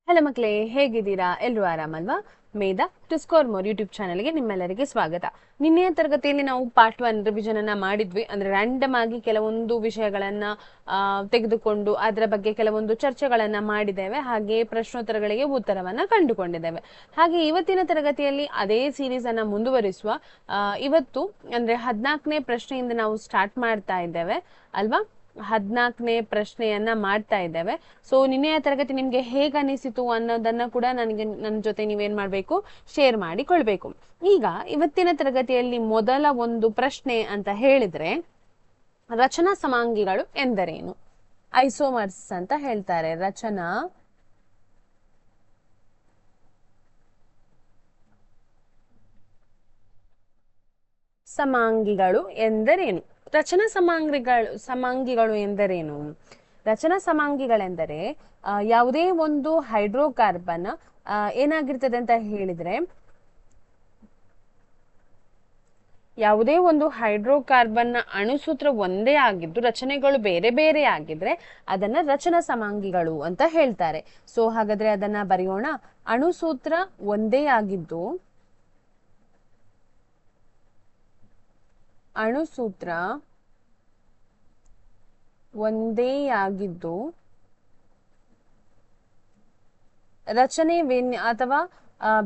Hello ಮಕ್ಕಳೇ, ಹೇಗಿದ್ದೀರಾ? ಎಲ್ಲರೂ ಆರಾಮಲ್ವಾ? ಮೇಧಾ ಟು ಸ್ಕೋರ್ ಮೋರ್ ಯೂಟ್ಯೂಬ್ ಚಾನಲ್ಗೆ ನಿಮ್ಮೆಲ್ಲರಿಗೆ ಸ್ವಾಗತ. ನಿನ್ನೆಯ ತರಗತಿಯಲ್ಲಿ ನಾವು ಪಾರ್ಟ್ 1 ರಿವಿಷನ್ ಅನ್ನ ಮಾಡಿದ್ವಿ. ಅಂದ್ರೆ ರ್ಯಾಂಡಮ್ ಆಗಿ ಕೆಲವೊಂದು ವಿಷಯಗಳನ್ನ ತೆಗೆದುಕೊಂಡು ಅದರ ಬಗ್ಗೆ ಕೆಲವೊಂದು ಚರ್ಚೆಗಳನ್ನ ಮಾಡಿದ್ದೇವೆ. ಹಾಗೆ ಪ್ರಶ್ನೋತ್ತರಗಳಿಗೆ ಉತ್ತರವನ್ನ ಕಂಡುಕೊಂಡಿದ್ದೇವೆ. ಹಾಗೆ ಇವತ್ತಿನ ತರಗತಿಯಲ್ಲಿ ಅದೇ ಸೀರೀಸ್ ಅನ್ನ ಮುಂದುವರಿಸುವ. ಇವತ್ತು ಅಂದ್ರೆ 14ನೇ ಪ್ರಶ್ನೆಯಿಂದ ನಾವು ಸ್ಟಾರ್ಟ್ ಮಾಡ್ತಾ ಇದ್ದೇವೆ ಅಲ್ವಾ? 14ನೇ ಪ್ರಶ್ನೆಯನ್ನ ಮಾಡ್ತಾ ಇದ್ದೇವೆ. ಸೊ ನಿನ್ನೆಯ ತರಗತಿ ನಿಮ್ಗೆ ಹೇಗೆ ಅನಿಸಿತು ಅನ್ನೋದನ್ನ ಕೂಡ ನನ್ನ ಜೊತೆ ನೀವೇನ್ ಮಾಡ್ಬೇಕು, ಶೇರ್ ಮಾಡಿಕೊಳ್ಬೇಕು. ಈಗ ಇವತ್ತಿನ ತರಗತಿಯಲ್ಲಿ ಮೊದಲ ಒಂದು ಪ್ರಶ್ನೆ ಅಂತ ಹೇಳಿದ್ರೆ, ರಚನಾ ಸಮಾಂಗಿಗಳು ಎಂದರೇನು? ಐಸೋಮರ್ಸ್ ಅಂತ ಹೇಳ್ತಾರೆ. ರಚನಾ ಸಮಾಂಗಿಗಳು ಎಂದರೇನು? ರಚನಾ ಸಮಾಂಗಿಗಳು ಎಂದರೇನು? ರಚನಾ ಸಮಾಂಗಿಗಳೆಂದರೆ ಯಾವುದೇ ಒಂದು ಹೈಡ್ರೋಕಾರ್ಬನ್ ಏನಾಗಿರ್ತದೆ ಅಂತ ಹೇಳಿದ್ರೆ, ಯಾವುದೇ ಒಂದು ಹೈಡ್ರೋಕಾರ್ಬನ್ ನ ಅಣುಸೂತ್ರ ಒಂದೇ ಆಗಿದ್ದು ರಚನೆಗಳು ಬೇರೆ ಬೇರೆ ಆಗಿದ್ರೆ ಅದನ್ನ ರಚನಾ ಸಮಾಂಗಿಗಳು ಅಂತ ಹೇಳ್ತಾರೆ. ಸೊ ಹಾಗಾದ್ರೆ ಅದನ್ನ ಬರೆಯೋಣ. ಅಣುಸೂತ್ರ ಒಂದೇ ಆಗಿದ್ದು ರಚನೆ ಅಥವಾ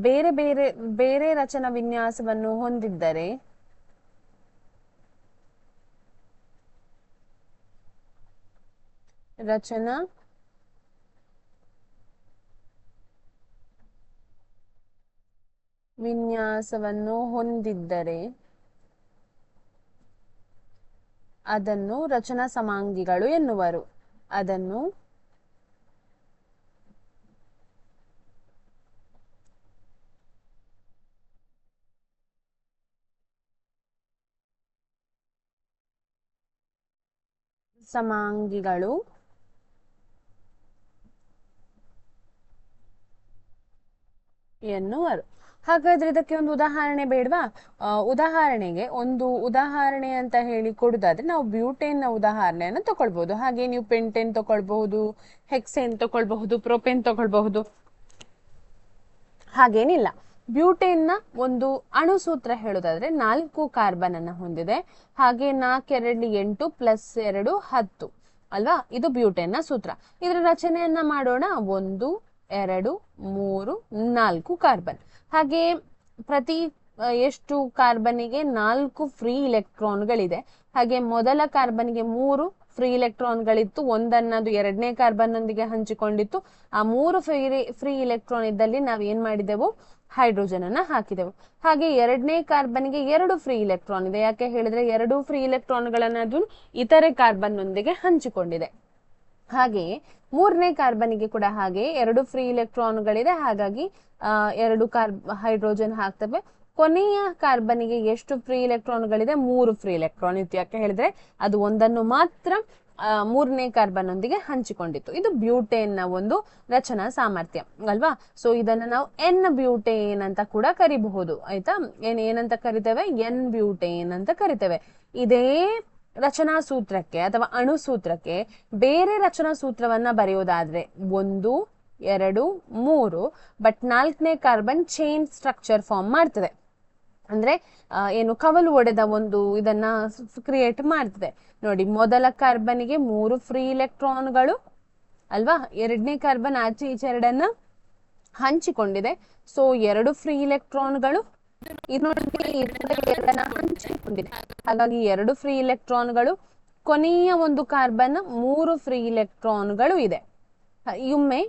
ಬೇರೆ ಬೇರೆ ಬೇರೆ ರಚನಾ ವಿನ್ಯಾಸವನ್ನು ಹೊಂದಿದ್ದರೆ ರಚನಾ ವಿನ್ಯಾಸವನ್ನು ಹೊಂದಿದ್ದರೆ ಅದನ್ನು ರಚನಾ ಸಮಾಂಗಿಗಳು ಎನ್ನುವರು. ಅದನ್ನು ಸಮಾಂಗಿಗಳು ಎನ್ನುವರು. ಹಾಗಾದ್ರೆ ಇದಕ್ಕೆ ಒಂದು ಉದಾಹರಣೆ ಬೇಡವಾ? ಉದಾಹರಣೆಗೆ ಒಂದು ಉದಾಹರಣೆ ಅಂತ ಹೇಳಿ ಕೊಡುದಾದ್ರೆ ನಾವು ಬ್ಯೂಟೇನ್ ನ ಉದಾಹರಣೆಯನ್ನು ತಗೊಳ್ಬಹುದು. ಹಾಗೆ ನೀವು ಪೆಂಟೇನ್ ತಗೊಳ್ಬಹುದು, ಹೆಕ್ಸೇನ್ ತಗೊಳ್ಬಹುದು, ಪ್ರೊಪೇನ್ ತಗೊಳ್ಬಹುದು. ಹಾಗೇನಿಲ್ಲ. ಬ್ಯೂಟೇನ್ ನ ಒಂದು ಅಣುಸೂತ್ರ ಹೇಳುದಾದ್ರೆ 4 ಕಾರ್ಬನ್ ಅನ್ನ ಹೊಂದಿದೆ. ಹಾಗೆ 4 2 8 ಪ್ಲಸ್ 2 10 ಅಲ್ವಾ? ಇದು ಬ್ಯೂಟೇನ್ ನ ಸೂತ್ರ. ಇದರ ರಚನೆಯನ್ನ ಮಾಡೋಣ. 1 2 3 4 ಕಾರ್ಬನ್. ಹಾಗೆ ಪ್ರತಿ ಎಷ್ಟು ಕಾರ್ಬನ್ಗೆ 4 ಫ್ರೀ ಇಲೆಕ್ಟ್ರಾನ್ಗಳಿದೆ. ಹಾಗೆ ಮೊದಲ ಕಾರ್ಬನ್ಗೆ 3 ಫ್ರೀ ಇಲೆಕ್ಟ್ರಾನ್ಗಳಿತ್ತು. ಒಂದನ್ನದು ಎರಡನೇ ಕಾರ್ಬನ್ ನೊಂದಿಗೆ ಹಂಚಿಕೊಂಡಿತ್ತು. ಆ 3 ಫ್ರೀ ಇಲೆಕ್ಟ್ರಾನ್ ಇದ್ದಲ್ಲಿ ನಾವು ಏನ್ ಮಾಡಿದೆವು? ಹೈಡ್ರೋಜನ್ ಅನ್ನ ಹಾಕಿದೆವು. ಹಾಗೆ ಎರಡನೇ ಕಾರ್ಬನ್ಗೆ 2 ಫ್ರೀ ಇಲೆಕ್ಟ್ರಾನ್ ಇದೆ. ಯಾಕೆ ಹೇಳಿದ್ರೆ 2 ಫ್ರೀ ಇಲೆಕ್ಟ್ರಾನ್ಗಳನ್ನ ಅದು ಇತರೆ ಕಾರ್ಬನ್ ನೊಂದಿಗೆ ಹಂಚಿಕೊಂಡಿದೆ. ಹಾಗೆಯೇ 3ನೇ ಕಾರ್ಬನ್ಗೆ ಕೂಡ ಹಾಗೆ 2 ಫ್ರೀ ಇಲೆಕ್ಟ್ರಾನ್ಗಳಿದೆ. ಹಾಗಾಗಿ 2 ಹೈಡ್ರೋಜನ್ ಹಾಕ್ತವೆ. ಕೊನೆಯ ಕಾರ್ಬನ್ಗೆ ಎಷ್ಟು ಫ್ರೀ ಇಲೆಕ್ಟ್ರಾನ್ಗಳಿದೆ? 3 ಫ್ರೀ ಇಲೆಕ್ಟ್ರಾನ್ ಇತ್ತು. ಯಾಕೆ ಹೇಳಿದ್ರೆ ಅದು ಒಂದನ್ನು ಮಾತ್ರ 3ನೇ ಕಾರ್ಬನ್ ನೊಂದಿಗೆ ಹಂಚಿಕೊಂಡಿತ್ತು. ಇದು ಬ್ಯೂಟೇನ್ ನ ಒಂದು ರಚನಾ ಸಾಮರ್ಥ್ಯ ಅಲ್ವಾ? ಸೊ ಇದನ್ನ ನಾವು ಎನ್ ಬ್ಯೂಟೇನ್ ಅಂತ ಕೂಡ ಕರಿಬಹುದು. ಆಯ್ತಾ? ಏನಂತ ಕರಿತೇವೆ? ಎನ್ ಬ್ಯೂಟೇನ್ ಅಂತ ಕರಿತೇವೆ. ಇದೇ ರಚನಾ ಸೂತ್ರಕ್ಕೆ ಅಥವಾ ಅಣು ಸೂತ್ರಕ್ಕೆ ಬೇರೆ ರಚನಾ ಸೂತ್ರವನ್ನ ಬರೆಯೋದಾದ್ರೆ 1 2 3, ಬಟ್ 4ನೇ ಕಾರ್ಬನ್ ಚೈನ್ ಸ್ಟ್ರಕ್ಚರ್ ಫಾರ್ಮ್ ಮಾಡ್ತದೆ. ಅಂದ್ರೆ ಏನು, ಕವಲು ಒಡೆದ ಒಂದು ಇದನ್ನ ಕ್ರಿಯೇಟ್ ಮಾಡ್ತದೆ. ನೋಡಿ, ಮೊದಲ ಕಾರ್ಬನ್ಗೆ 3 ಫ್ರೀ ಇಲೆಕ್ಟ್ರಾನ್ಗಳು ಅಲ್ವಾ? ಎರಡನೇ ಕಾರ್ಬನ್ ಆಚೆ ಈಚೆ ಎರಡನ್ನ ಹಂಚಿಕೊಂಡಿದೆ. ಸೊ 2 ಫ್ರೀ ಇಲೆಕ್ಟ್ರಾನ್ಗಳು ಎರಡನ್ನ ಹಂಚಿಕೊಂಡಿದೆ. ಹಾಗಾಗಿ 2 ಫ್ರೀ ಇಲೆಕ್ಟ್ರಾನ್ಗಳು. ಕೊನೆಯ ಒಂದು ಕಾರ್ಬನ್ 3 ಫ್ರೀ ಇಲೆಕ್ಟ್ರಾನ್ಗಳು ಇದೆ. ಒಮ್ಮೆ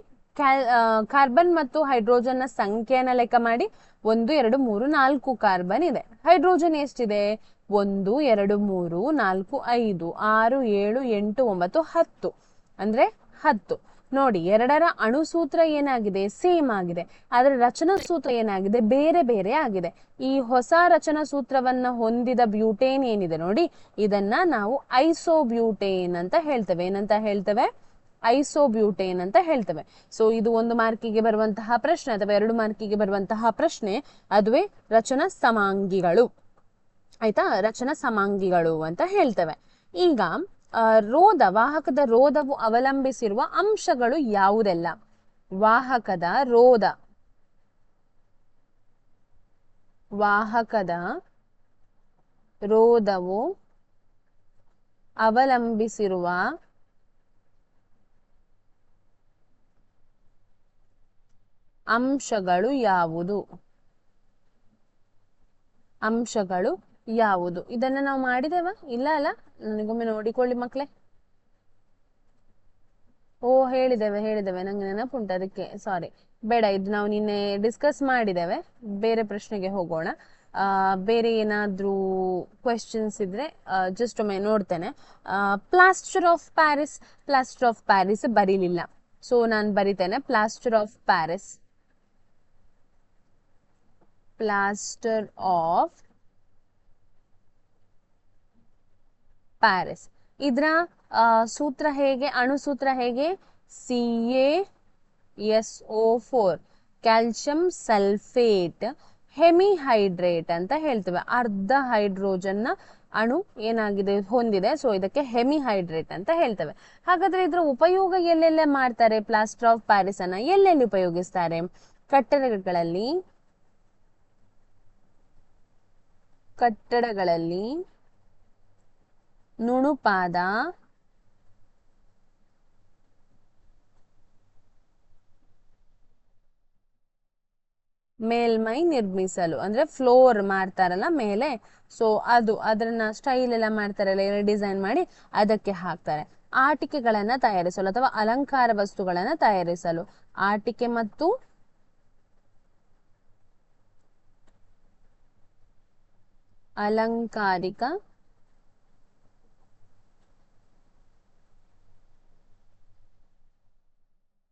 ಕಾರ್ಬನ್ ಮತ್ತು ಹೈಡ್ರೋಜನ್ ನ ಸಂಖ್ಯೆಯನ್ನ ಲೆಕ್ಕ ಮಾಡಿ. 1 2 3 4 ಕಾರ್ಬನ್ ಇದೆ. ಹೈಡ್ರೋಜನ್ ಎಷ್ಟಿದೆ? 1 2 3 4 5 6 7 8 9 10 ಅಂದ್ರೆ 10. ನೋಡಿ, ಎರಡರ ಅಣುಸೂತ್ರ ಏನಾಗಿದೆ? ಸೇಮ್ ಆಗಿದೆ. ಆದ್ರೆ ರಚನಾ ಸೂತ್ರ ಏನಾಗಿದೆ? ಬೇರೆ ಬೇರೆ ಆಗಿದೆ. ಈ ಹೊಸ ರಚನಾ ಸೂತ್ರವನ್ನ ಹೊಂದಿದ ಬ್ಯೂಟೇನ್ ಏನಿದೆ ನೋಡಿ, ಇದನ್ನ ನಾವು ಐಸೋಬ್ಯೂಟೇನ್ ಅಂತ ಹೇಳ್ತೇವೆ. ಏನಂತ ಹೇಳ್ತೇವೆ? ಐಸೋಬ್ಯೂಟೇನ್ ಅಂತ ಹೇಳ್ತೇವೆ. ಸೊ ಇದು 1 ಮಾರ್ಕಿಗೆ ಬರುವಂತಹ ಪ್ರಶ್ನೆ ಅಥವಾ 2 ಮಾರ್ಕಿಗೆ ಬರುವಂತಹ ಪ್ರಶ್ನೆ. ಅದುವೇ ರಚನಾ ಸಮಾಂಗಿಗಳು. ಆಯ್ತಾ? ರಚನಾ ಸಮಾಂಗಿಗಳು ಅಂತ ಹೇಳ್ತೇವೆ. ಈಗ ವಾಹಕದ ರೋಧವು ಅವಲಂಬಿಸಿರುವ ಅಂಶಗಳು ಯಾವುದೆಲ್ಲ? ವಾಹಕದ ರೋಧ, ವಾಹಕದ ರೋಧವು ಅವಲಂಬಿಸಿರುವ ಅಂಶಗಳು ಯಾವುದು? ಅಂಶಗಳು ಯಾವುದು? ಇದನ್ನ ನಾವು ಮಾಡಿದೇವ? ಇಲ್ಲ ಅಲ್ಲ? ನನಗೊಮ್ಮೆ ನೋಡಿಕೊಳ್ಳಿ ಮಕ್ಕಳೇ. ಓ ಹೇಳಿದ್ದೇವೆ ನಂಗೆ ನೆನಪುಂಟು, ಅದಕ್ಕೆ ಸಾರಿ. ಬೇಡ, ಇದು ನಾವು ನಿನ್ನೆ ಡಿಸ್ಕಸ್ ಮಾಡಿದ್ದೇವೆ. ಬೇರೆ ಪ್ರಶ್ನೆಗೆ ಹೋಗೋಣ. ಬೇರೆ ಏನಾದ್ರೂ ಕ್ವೆಶ್ಚನ್ಸ್ ಇದ್ರೆ ಜಸ್ಟ್ ಒಮ್ಮೆ ನೋಡ್ತೇನೆ. Plaster of Paris, plaster of Paris ಬರೀಲಿಲ್ಲ, ಸೊ ನಾನು ಬರಿತೇನೆ. Plaster of Paris, plaster of Paris. ಇದರ ಸೂತ್ರ ಹೇಗೆ? ಅಣುಸೂತ್ರ ಹೇಗೆ? CaSO4, ಕ್ಯಾಲ್ಸಿಯಂ ಸಲ್ಫೇಟ್ ಹೆಮಿಹೈಡ್ರೇಟ್ ಅಂತ ಹೇಳ್ತೇವೆ. ಅರ್ಧ ಹೈಡ್ರೋಜನ್ನ ಅಣು ಏನಾಗಿದೆ, ಹೊಂದಿದೆ. ಸೊ ಇದಕ್ಕೆ ಹೆಮಿಹೈಡ್ರೇಟ್ ಅಂತ ಹೇಳ್ತೇವೆ. ಹಾಗಾದ್ರೆ ಇದರ ಉಪಯೋಗ ಎಲ್ಲೆಲ್ಲ ಮಾಡ್ತಾರೆ? ಪ್ಲಾಸ್ಟರ್ ಆಫ್ ಪ್ಯಾರಿಸ್ ಅನ್ನ ಎಲ್ಲೆಲ್ಲಿ ಉಪಯೋಗಿಸ್ತಾರೆ? ಕಟ್ಟಡಗಳಲ್ಲಿ ನುಣುಪಾದ ಮೇಲ್ಮೈ ನಿರ್ಮಿಸಲು, ಅಂದ್ರೆ ಫ್ಲೋರ್ ಮಾಡ್ತಾರಲ್ಲ ಮೇಲೆ, ಸೊ ಅದನ್ನ ಸ್ಟೈಲ್ ಎಲ್ಲ ಮಾಡ್ತಾರಲ್ಲ, ಎಲ್ಲ ಡಿಸೈನ್ ಮಾಡಿ ಅದಕ್ಕೆ ಹಾಕ್ತಾರೆ. ಆಟಿಕೆಗಳನ್ನ ತಯಾರಿಸಲು ಅಥವಾ ಅಲಂಕಾರ ವಸ್ತುಗಳನ್ನ ತಯಾರಿಸಲು, ಆಟಿಕೆ ಮತ್ತು ಅಲಂಕಾರಿಕ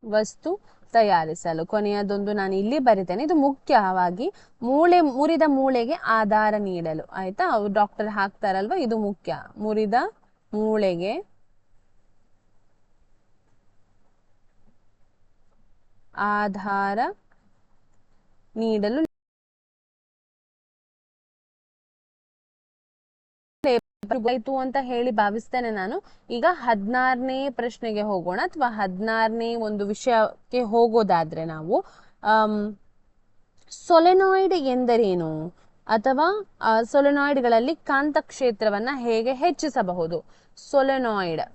ವಸ್ತು ತಯಾರಿಸಲು. ಕೊನೆಯದೊಂದು ನಾನು ಇಲ್ಲಿ ಬರಿತೇನೆ, ಇದು ಮುಖ್ಯವಾಗಿ ಮುರಿದ ಮೂಳೆಗೆ ಆಧಾರ ನೀಡಲು. ಆಯ್ತಾ? ಡಾಕ್ಟರ್ ಹಾಕ್ತಾರಲ್ವಾ, ಇದು ಮುಖ್ಯ. ಮುರಿದ ಮೂಳೆಗೆ ಆಧಾರ ನೀಡಲು ಆಯ್ತು ಅಂತ ಹೇಳಿ ಭಾವಿಸ್ತೇನೆ ನಾನು. ಈಗ 16ನೇ ಪ್ರಶ್ನೆಗೆ ಹೋಗೋಣ, ಅಥವಾ 16ನೇ ಒಂದು ವಿಷಯಕ್ಕೆ ಹೋಗೋದಾದ್ರೆ ನಾವು ಸೊಲೆನಾಯ್ಡ್ ಎಂದರೇನು, ಅಥವಾ ಸೊಲೆನಾಯ್ಡ್ಗಳಲ್ಲಿ ಕಾಂತಕ್ಷೇತ್ರವನ್ನ ಹೇಗೆ ಹೆಚ್ಚಿಸಬಹುದು? ಸೊಲೆನಾಯ್ಡ್,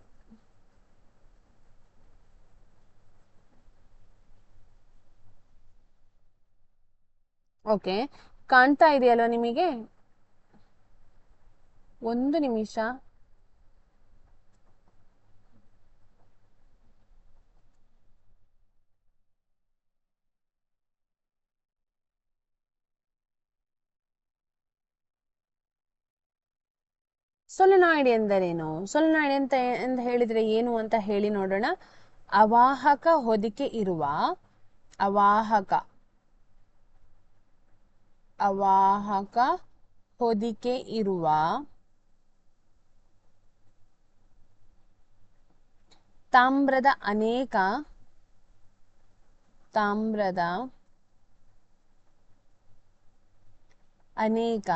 ಓಕೆ, ಕಾಣ್ತಾ ಇದೆಯಲ್ವಾ ನಿಮಗೆ? ಒಂದು ನಿಮಿಷ. ಸೊಲೆನಾಯ್ಡ್ ಎಂದರೇನು? ಸೊಲೆನಾಯ್ಡ್ ಅಂತ ಹೇಳಿದ್ರೆ ಏನು ಅಂತ ಹೇಳಿ ನೋಡೋಣ. ಅವಾಹಕ ಹೊದಿಕೆ ಇರುವ ಅವಾಹಕ ಹೊದಿಕೆ ಇರುವ ತಾಮ್ರದ ಅನೇಕ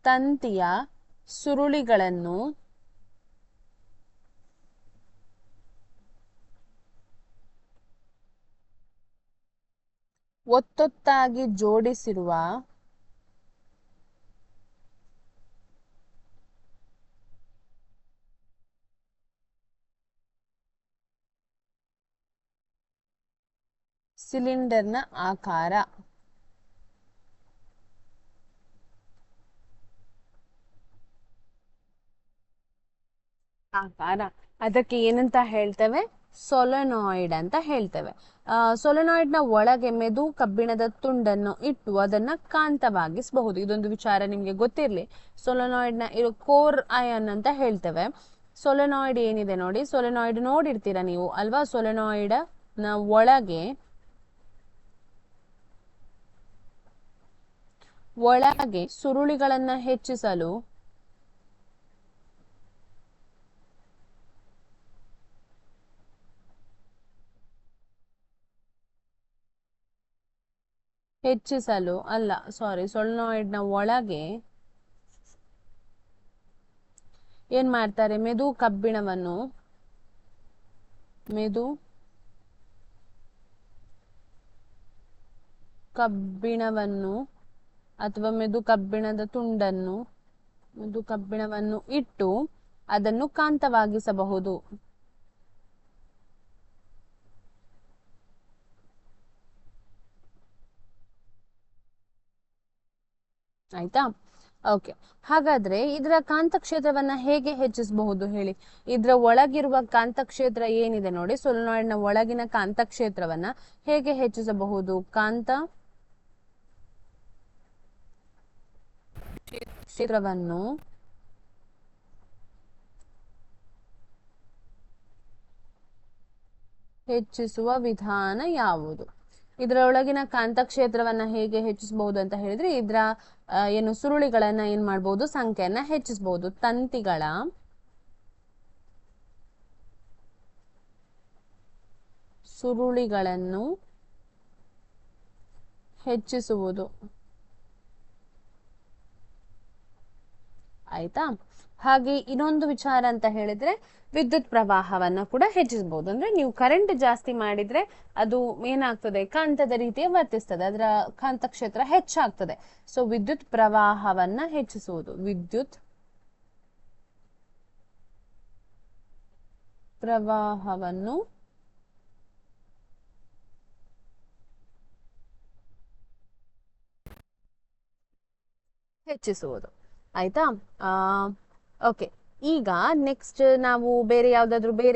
ತಂತಿಯ ಸುರುಳಿಗಳನ್ನು ಒತ್ತೊತ್ತಾಗಿ ಜೋಡಿಸಿರುವ ಸಿಲಿಂಡರ್ನ ಆಕಾರ. ಅದಕ್ಕೆ ಏನಂತ ಹೇಳ್ತೇವೆ? ಸೊಲೆನಾಯ್ಡ್ ಅಂತ ಹೇಳ್ತೇವೆ. ಸೊಲೆನಾಯ್ಡ್ ನ ಒಳಗೆ ಮೆದು ಕಬ್ಬಿಣದ ತುಂಡನ್ನು ಇಟ್ಟು ಅದನ್ನ ಕಾಂತವಾಗಿಸಬಹುದು. ಇದೊಂದು ವಿಚಾರ ನಿಮ್ಗೆ ಗೊತ್ತಿರ್ಲಿ. ಸೊಲೆನಾಯ್ಡ್ ನ ಇರೋ ಕೋರ್ ಅಯನ್ ಅಂತ ಹೇಳ್ತೇವೆ. ಸೊಲೆನಾಯ್ಡ್ ಏನಿದೆ ನೋಡಿ, ಸೊಲೆನಾಯ್ಡ್ ನೋಡಿರ್ತೀರಾ ನೀವು ಅಲ್ವಾ? ಸೊಲೆನಾಯ್ಡ್ ನ ಒಳಗೆ ಸುರುಳಿಗಳನ್ನ ಹೆಚ್ಚಿಸಲು ಅಲ್ಲ, ಸಾರಿ, ಸೊಲೆನಾಯ್ಡ್ ನ ಒಳಗೆ ಏನ್ ಮಾಡ್ತಾರೆ? ಮೆದು ಕಬ್ಬಿಣವನ್ನು ಅಥವಾ ಮೆದು ಕಬ್ಬಿಣದ ತುಂಡನ್ನು ಮೆದು ಕಬ್ಬಿಣವನ್ನು ಇಟ್ಟು ಅದನ್ನು ಕಾಂತವಾಗಿಸಬಹುದು. ಆಯ್ತಾ? ಓಕೆ, ಹಾಗಾದ್ರೆ ಇದರ ಕಾಂತಕ್ಷೇತ್ರವನ್ನ ಹೇಗೆ ಹೆಚ್ಚಿಸಬಹುದು ಹೇಳಿ? ಇದರ ಒಳಗಿರುವ ಕಾಂತಕ್ಷೇತ್ರ ಏನಿದೆ ನೋಡಿ, ಸೊಲೆನಾಯ್ಡ್ನ ಒಳಗಿನ ಕಾಂತಕ್ಷೇತ್ರವನ್ನ ಹೇಗೆ ಹೆಚ್ಚಿಸಬಹುದು? ಕ್ಷೇತ್ರವನ್ನು ಹೆಚ್ಚಿಸುವ ವಿಧಾನ ಯಾವುದು? ಇದರೊಳಗಿನ ಕಾಂತಕ್ಷೇತ್ರವನ್ನ ಹೇಗೆ ಹೆಚ್ಚಿಸಬಹುದು ಅಂತ ಹೇಳಿದ್ರೆ, ಇದರ ಏನು ಸುರುಳಿಗಳನ್ನ ಏನ್ ಮಾಡಬಹುದು? ಸಂಖ್ಯೆಯನ್ನ ಹೆಚ್ಚಿಸಬಹುದು. ತಂತಿಗಳ ಸುರುಳಿಗಳನ್ನು ಹೆಚ್ಚಿಸುವುದು. ಆಯ್ತಾ? ಹಾಗೆ ಇನ್ನೊಂದು ವಿಚಾರ ಅಂತ ಹೇಳಿದ್ರೆ, ವಿದ್ಯುತ್ ಪ್ರವಾಹವನ್ನ ಕೂಡ ಹೆಚ್ಚಿಸಬಹುದು. ಅಂದ್ರೆ ನೀವು ಕರೆಂಟ್ ಜಾಸ್ತಿ ಮಾಡಿದ್ರೆ ಅದು ಏನಾಗ್ತದೆ? ಕಾಂತದ ರೀತಿಯ ವರ್ತಿಸ್ತದೆ, ಅದರ ಕಾಂತಕ್ಷೇತ್ರ ಹೆಚ್ಚಾಗ್ತದೆ. ಸೊ ವಿದ್ಯುತ್ ಪ್ರವಾಹವನ್ನ ಹೆಚ್ಚಿಸುವುದು. ವಿದ್ಯುತ್ ಪ್ರವಾಹವನ್ನು ಹೆಚ್ಚಿಸುವುದು. ಆಯ್ತಾ? ಓಕೆ, ಈಗ ನೆಕ್ಸ್ಟ್ ನಾವು ಬೇರೆ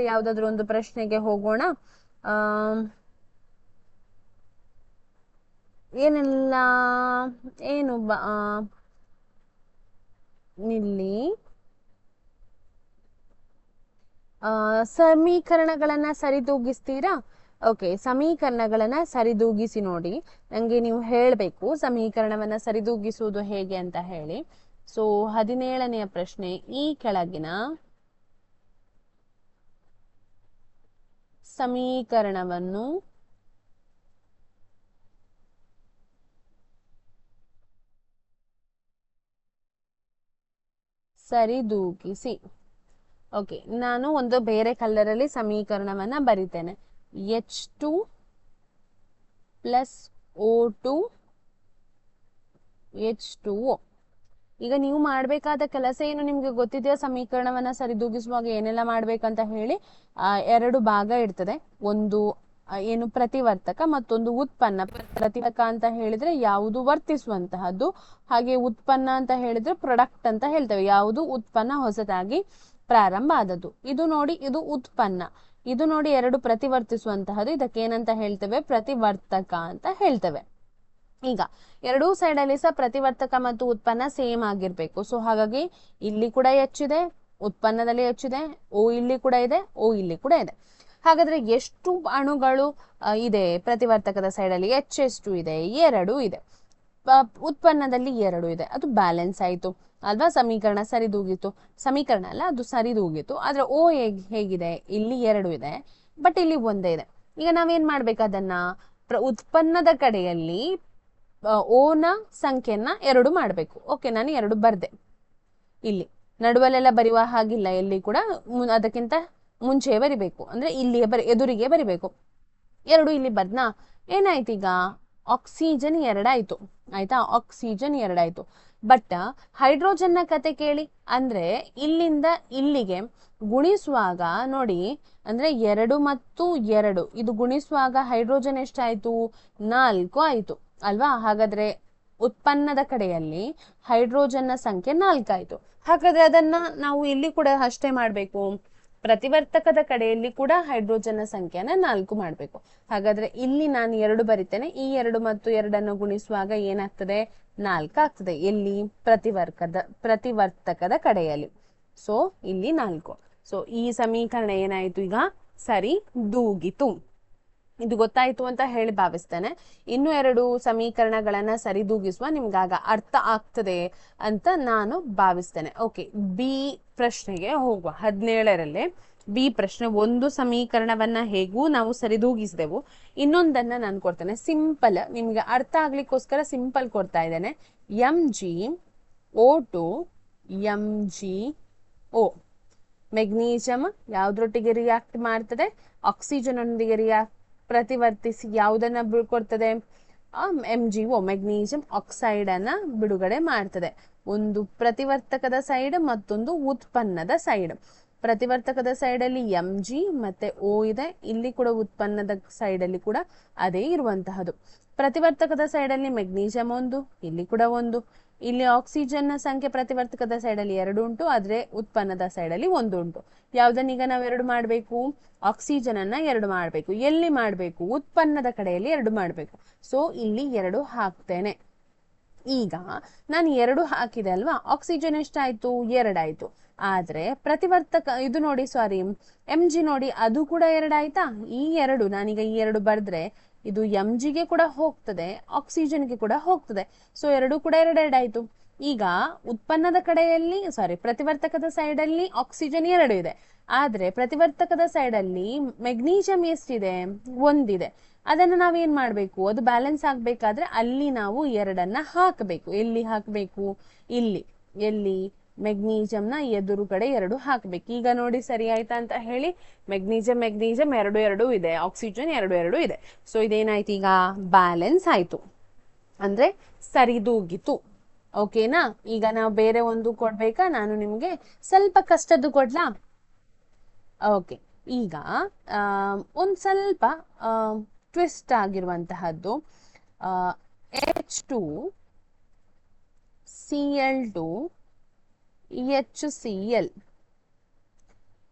ಯಾವ್ದಾದ್ರು ಒಂದು ಪ್ರಶ್ನೆಗೆ ಹೋಗೋಣ. ಏನೆಲ್ಲ ಏನು ಇಲ್ಲಿ ಸಮೀಕರಣಗಳನ್ನ ಸರಿದೂಗಿಸ್ತೀರಾ? ಓಕೆ, ಸಮೀಕರಣಗಳನ್ನ ಸರಿದೂಗಿಸಿ ನೋಡಿ. ನಂಗೆ ನೀವು ಹೇಳಬೇಕು ಸಮೀಕರಣವನ್ನ ಸರಿದೂಗಿಸುವುದು ಹೇಗೆ ಅಂತ ಹೇಳಿ. ಸೊ 17ನೆಯ ಪ್ರಶ್ನೆ, ಈ ಕೆಳಗಿನ ಸಮೀಕರಣವನ್ನು ಸರಿದೂಗಿಸಿ. ಓಕೆ, ನಾನು ಒಂದು ಬೇರೆ ಕಲರ್ ಅಲ್ಲಿ ಸಮೀಕರಣವನ್ನ ಬರಿತೇನೆ. H2 + O2 H2O. ಈಗ ನೀವು ಮಾಡಬೇಕಾದ ಕೆಲಸ ಏನು ನಿಮ್ಗೆ ಗೊತ್ತಿದೆಯಾ? ಸಮೀಕರಣವನ್ನ ಸರಿದೂಗಿಸುವಾಗ ಏನೆಲ್ಲ ಮಾಡ್ಬೇಕಂತ ಹೇಳಿ. ಎರಡು ಭಾಗ ಇರ್ತದೆ. ಒಂದು ಏನು ಪ್ರತಿವರ್ತಕ, ಮತ್ತೊಂದು ಉತ್ಪನ್ನ. ಪ್ರತಿವರ್ತಕ ಅಂತ ಹೇಳಿದ್ರೆ ಯಾವುದು ವರ್ತಿಸುವಂತಹದ್ದು, ಹಾಗೆ ಉತ್ಪನ್ನ ಅಂತ ಹೇಳಿದ್ರೆ ಪ್ರಾಡಕ್ಟ್ ಅಂತ ಹೇಳ್ತೇವೆ, ಯಾವುದು ಉತ್ಪನ್ನ ಹೊಸದಾಗಿ ಪ್ರಾರಂಭ ಆದದ್ದು. ಇದು ನೋಡಿ, ಇದು ಉತ್ಪನ್ನ. ಇದು ನೋಡಿ, ಎರಡು ಪ್ರತಿವರ್ತಿಸುವಂತಹದ್ದು. ಇದಕ್ಕೆ ಏನಂತ ಹೇಳ್ತೇವೆ? ಪ್ರತಿವರ್ತಕ ಅಂತ ಹೇಳ್ತೇವೆ. ಈಗ ಎರಡೂ ಸೈಡ್ ಅಲ್ಲಿ ಸಹ ಪ್ರತಿವರ್ತಕ ಮತ್ತು ಉತ್ಪನ್ನ ಸೇಮ್ ಆಗಿರ್ಬೇಕು. ಸೊ ಹಾಗಾಗಿ ಇಲ್ಲಿ ಕೂಡ ಹೆಚ್ಚಿದೆ, ಉತ್ಪನ್ನದಲ್ಲಿ ಹೆಚ್ಚಿದೆ, ಓ ಇಲ್ಲಿ ಕೂಡ ಇದೆ, ಓ ಇಲ್ಲಿ ಕೂಡ ಇದೆ. ಹಾಗಾದ್ರೆ ಎಷ್ಟು ಅಣುಗಳು ಇದೆ ಪ್ರತಿವರ್ತಕದ ಸೈಡ್ ಅಲ್ಲಿ? ಎಷ್ಟು ಇದೆ? 2 ಇದೆ. ಉತ್ಪನ್ನದಲ್ಲಿ 2 ಇದೆ. ಅದು ಬ್ಯಾಲೆನ್ಸ್ ಆಯ್ತು ಅಲ್ವಾ? ಸಮೀಕರಣ ಸರಿದೂಗಿತು. ಸಮೀಕರಣ ಅಲ್ಲ, ಅದು ಸರಿದೂಗಿತು. ಆದ್ರೆ ಓ ಹೇಗಿದೆ? ಇಲ್ಲಿ 2 ಇದೆ, ಬಟ್ ಇಲ್ಲಿ ಒಂದೇ ಇದೆ. ಈಗ ನಾವೇನ್ ಮಾಡ್ಬೇಕು? ಅದನ್ನ ಉತ್ಪನ್ನದ ಕಡೆಯಲ್ಲಿ ಓನ ಸಂಖ್ಯೆಯನ್ನ 2 ಮಾಡ್ಬೇಕು. ಓಕೆ, ನಾನು 2 ಬರ್ದೆ. ಇಲ್ಲಿ ನಡುವಲ್ಲೆಲ್ಲ ಬರೆಯುವ ಹಾಗಿಲ್ಲ, ಎಲ್ಲಿ ಕೂಡ ಅದಕ್ಕಿಂತ ಮುಂಚೆ ಬರಿಬೇಕು. ಅಂದ್ರೆ ಇಲ್ಲಿಯೇ ಎದುರಿಗೆ ಬರಿಬೇಕು. 2 ಇಲ್ಲಿ ಬರ್ದ್ನಾ? ಏನಾಯ್ತು? ಈಗ ಆಕ್ಸಿಜನ್ 2 ಆಯ್ತು. ಆಯ್ತಾ? ಆಕ್ಸಿಜನ್ 2 ಆಯ್ತು. ಬಟ್ ಹೈಡ್ರೋಜನ್ ನ ಕತೆ ಕೇಳಿ. ಅಂದ್ರೆ ಇಲ್ಲಿಂದ ಇಲ್ಲಿಗೆ ಗುಣಿಸುವಾಗ ನೋಡಿ, ಅಂದ್ರೆ 2 ಮತ್ತು 2 ಇದು ಗುಣಿಸುವಾಗ ಹೈಡ್ರೋಜನ್ ಎಷ್ಟಾಯ್ತು? 4 ಆಯ್ತು ಅಲ್ವಾ? ಹಾಗಾದ್ರೆ ಉತ್ಪನ್ನದ ಕಡೆಯಲ್ಲಿ ಹೈಡ್ರೋಜನ್ ನ ಸಂಖ್ಯೆ 4 ಆಯ್ತು. ಹಾಗಾದ್ರೆ ಅದನ್ನ ನಾವು ಇಲ್ಲಿ ಕೂಡ ಅಷ್ಟೇ ಮಾಡ್ಬೇಕು. ಪ್ರತಿವರ್ತಕದ ಕಡೆಯಲ್ಲಿ ಕೂಡ ಹೈಡ್ರೋಜನ್ ನ ಸಂಖ್ಯೆನ 4 ಮಾಡ್ಬೇಕು. ಹಾಗಾದ್ರೆ ಇಲ್ಲಿ ನಾನು 2 ಬರಿತೇನೆ. ಈ 2 ಮತ್ತು 2 ಗುಣಿಸುವಾಗ ಏನಾಗ್ತದೆ? 4 ಆಗ್ತದೆ. ಎಲ್ಲಿ? ಪ್ರತಿವರ್ತಕದ ಕಡೆಯಲ್ಲಿ. ಸೊ ಇಲ್ಲಿ 4. ಸೊ ಈ ಸಮೀಕರಣ ಏನಾಯ್ತು? ಈಗ ಸರಿ ದೂಗಿತು. ಇದು ಗೊತ್ತಾಯ್ತು ಅಂತ ಹೇಳಿ ಭಾವಿಸ್ತೇನೆ. ಇನ್ನು 2 ಸಮೀಕರಣಗಳನ್ನ ಸರಿದೂಗಿಸುವ ನಿಮ್ಗಾಗ ಅರ್ಥ ಆಗ್ತದೆ ಅಂತ ನಾನು ಭಾವಿಸ್ತೇನೆ. ಓಕೆ, ಬಿ ಪ್ರಶ್ನೆಗೆ ಹೋಗುವ. 17ರಲ್ಲಿ ಬಿ ಪ್ರಶ್ನೆ. ಒಂದು ಸಮೀಕರಣವನ್ನ ಹೇಗೂ ನಾವು ಸರಿದೂಗಿಸಿದೆವು. ಇನ್ನೊಂದನ್ನ ನಾನು ಕೊಡ್ತೇನೆ ಸಿಂಪಲ್, ನಿಮ್ಗೆ ಅರ್ಥ ಆಗ್ಲಿಕ್ಕೋಸ್ಕರ ಸಿಂಪಲ್ ಕೊಡ್ತಾ ಇದ್ದೇನೆ. MgO2 MgO. ಮೆಗ್ನೀಷಿಯಂ ಯಾವ್ದ್ರೊಟ್ಟಿಗೆ ರಿಯಾಕ್ಟ್ ಮಾಡ್ತದೆ? ಆಕ್ಸಿಜನ್ ಒಂದಿಗೆ ಪ್ರತಿವರ್ತಿಸಿ ಯಾವುದನ್ನ ಕೊಡ್ತದೆ? MgO ಮೆಗ್ನೀಷಿಯಂ ಆಕ್ಸೈಡ್ ಅನ್ನ ಬಿಡುಗಡೆ ಮಾಡ್ತದೆ. ಒಂದು ಪ್ರತಿವರ್ತಕದ ಸೈಡ್, ಮತ್ತೊಂದು ಉತ್ಪನ್ನದ ಸೈಡ್. ಪ್ರತಿವರ್ತಕದ ಸೈಡ್ ಅಲ್ಲಿ Mg ಮತ್ತೆ O ಇದೆ, ಇಲ್ಲಿ ಕೂಡ ಉತ್ಪನ್ನದ ಸೈಡ್ ಅಲ್ಲಿ ಕೂಡ ಅದೇ ಇರುವಂತಹದ್ದು. ಪ್ರತಿವರ್ತಕದ ಸೈಡ್ ಅಲ್ಲಿ ಮೆಗ್ನೀಷಿಯಂ ಒಂದು, ಇಲ್ಲಿ ಕೂಡ ಒಂದು. ಇಲ್ಲಿ ಆಕ್ಸಿಜನ್ ನ ಸಂಖ್ಯೆ ಪ್ರತಿವರ್ತಕದ ಸೈಡ್ ಅಲ್ಲಿ 2 ಉಂಟು, ಆದ್ರೆ ಉತ್ಪನ್ನದ ಸೈಡ್ ಅಲ್ಲಿ 1 ಉಂಟು. ಯಾವ್ದನ್ನೀಗ ನಾವು 2 ಮಾಡ್ಬೇಕು? ಆಕ್ಸಿಜನ್ ಅನ್ನ 2 ಮಾಡ್ಬೇಕು. ಎಲ್ಲಿ ಮಾಡ್ಬೇಕು? ಉತ್ಪನ್ನದ ಕಡೆಯಲ್ಲಿ 2 ಮಾಡ್ಬೇಕು. ಸೊ ಇಲ್ಲಿ 2 ಹಾಕ್ತೇನೆ. ಈಗ ನಾನು 2 ಹಾಕಿದೆ ಅಲ್ವಾ, ಆಕ್ಸಿಜನ್ ಎಷ್ಟಾಯ್ತು? 2 ಆಯ್ತು. ಆದ್ರೆ ಪ್ರತಿವರ್ತಕ ಇದು ನೋಡಿ, ಸಾರಿ Mg ನೋಡಿ, ಅದು ಕೂಡ 2 ಆಯ್ತಾ? ಈ 2 ನಾನೀಗ ಈ 2 ಬರ್ದ್ರೆ ಇದು Mg ಗೆ ಕೂಡ ಹೋಗ್ತದೆ, ಆಕ್ಸಿಜನ್ಗೆ ಕೂಡ ಹೋಗ್ತದೆ. ಸೊ 2 ಕೂಡ 2 ಆಯ್ತು. ಈಗ ಉತ್ಪನ್ನದ ಕಡೆಯಲ್ಲಿ, ಸಾರಿ ಪ್ರತಿವರ್ತಕದ ಸೈಡ್ ಅಲ್ಲಿ ಆಕ್ಸಿಜನ್ 2 ಇದೆ, ಆದ್ರೆ ಪ್ರತಿವರ್ತಕದ ಸೈಡ್ ಅಲ್ಲಿ ಮೆಗ್ನೀಷಿಯಂ ಎಷ್ಟಿದೆ? 1 ಇದೆ. ಅದನ್ನ ನಾವೇನ್ ಮಾಡ್ಬೇಕು? ಅದು ಬ್ಯಾಲೆನ್ಸ್ ಆಗ್ಬೇಕಾದ್ರೆ ಅಲ್ಲಿ ನಾವು 2 ಹಾಕಬೇಕು. ಎಲ್ಲಿ ಹಾಕಬೇಕು? ಇಲ್ಲಿ. ಎಲ್ಲಿ? ಮೆಗ್ನೀಷಿಯಂನ ಎದುರುಗಡೆ 2 ಹಾಕ್ಬೇಕು. ಈಗ ನೋಡಿ ಸರಿ ಆಯ್ತಾ ಅಂತ ಹೇಳಿ. ಮೆಗ್ನೀಷಿಯಂ 2 ಇದೆ, ಆಕ್ಸಿಜನ್ 2 ಇದೆ. ಸೊ ಇದೇನಾಯ್ತು? ಈಗ ಬ್ಯಾಲೆನ್ಸ್ ಆಯ್ತು, ಅಂದ್ರೆ ಸರಿದೂಗಿತು. ಓಕೆನಾ? ಈಗ ನಾವು ಬೇರೆ ಒಂದು ಕೊಡ್ಬೇಕಾ? ನಾನು ನಿಮ್ಗೆ ಸ್ವಲ್ಪ ಕಷ್ಟದ್ದು ಕೊಡ್ಲಾ? ಓಕೆ, ಈಗ ಒಂದ್ ಸ್ವಲ್ಪ ಟ್ವಿಸ್ಟ್ ಆಗಿರುವಂತಹದ್ದು, H2 Cl2 HCl.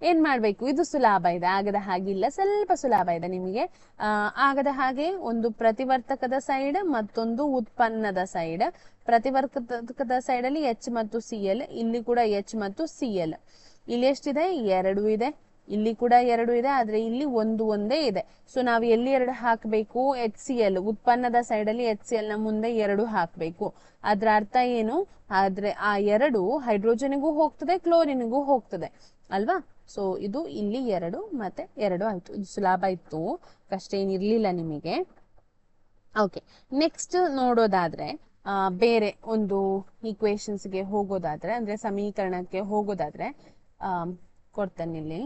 ಏನ್ ಮಾಡ್ಬೇಕು? ಇದು ಸುಲಭ ಇದೆ, ಆಗದ ಹಾಗಿಲ್ಲ, ಸ್ವಲ್ಪ ಸುಲಭ ಇದೆ ನಿಮಗೆ. ಆಗದ ಹಾಗೆ ಒಂದು ಪ್ರತಿವರ್ತಕದ ಸೈಡ್, ಮತ್ತೊಂದು ಉತ್ಪನ್ನದ ಸೈಡ್. ಪ್ರತಿವರ್ತಕದ ಸೈಡ್ ಅಲ್ಲಿ H ಮತ್ತು Cl, ಇಲ್ಲಿ ಕೂಡ H ಮತ್ತು Cl. ಇಲ್ಲಿ ಎಷ್ಟಿದೆ? 2 ಇದೆ. ಇಲ್ಲಿ ಕೂಡ 2 ಇದೆ, ಆದ್ರೆ ಇಲ್ಲಿ ಒಂದೇ ಇದೆ. ಸೊ ನಾವು ಎಲ್ಲಿ 2 ಹಾಕ್ಬೇಕು? HCl ಉತ್ಪನ್ನದ ಸೈಡ್ ಅಲ್ಲಿ HCl ನ ಮುಂದೆ 2 ಹಾಕ್ಬೇಕು. ಅದ್ರ ಅರ್ಥ ಏನು? ಆದ್ರೆ ಆ 2 ಹೈಡ್ರೋಜನ್ಗೂ ಹೋಗ್ತದೆ, ಕ್ಲೋರಿನ್ಗೂ ಹೋಗ್ತದೆ ಅಲ್ವಾ? ಸೊ ಇದು ಇಲ್ಲಿ 2 ಮತ್ತೆ 2 ಆಯ್ತು. ಇದು ಸುಲಭ ಇತ್ತು, ಕಷ್ಟ ಏನಿರ್ಲಿಲ್ಲ ನಿಮಗೆ. ಓಕೆ, ನೆಕ್ಸ್ಟ್ ನೋಡೋದಾದ್ರೆ ಬೇರೆ ಒಂದು ಈಕ್ವೇಶನ್ಸ್ಗೆ ಹೋಗೋದಾದ್ರೆ, ಅಂದ್ರೆ ಸಮೀಕರಣಕ್ಕೆ ಹೋಗೋದಾದ್ರೆ ಕೊಡ್ತೇನೆ ಇಲ್ಲಿ.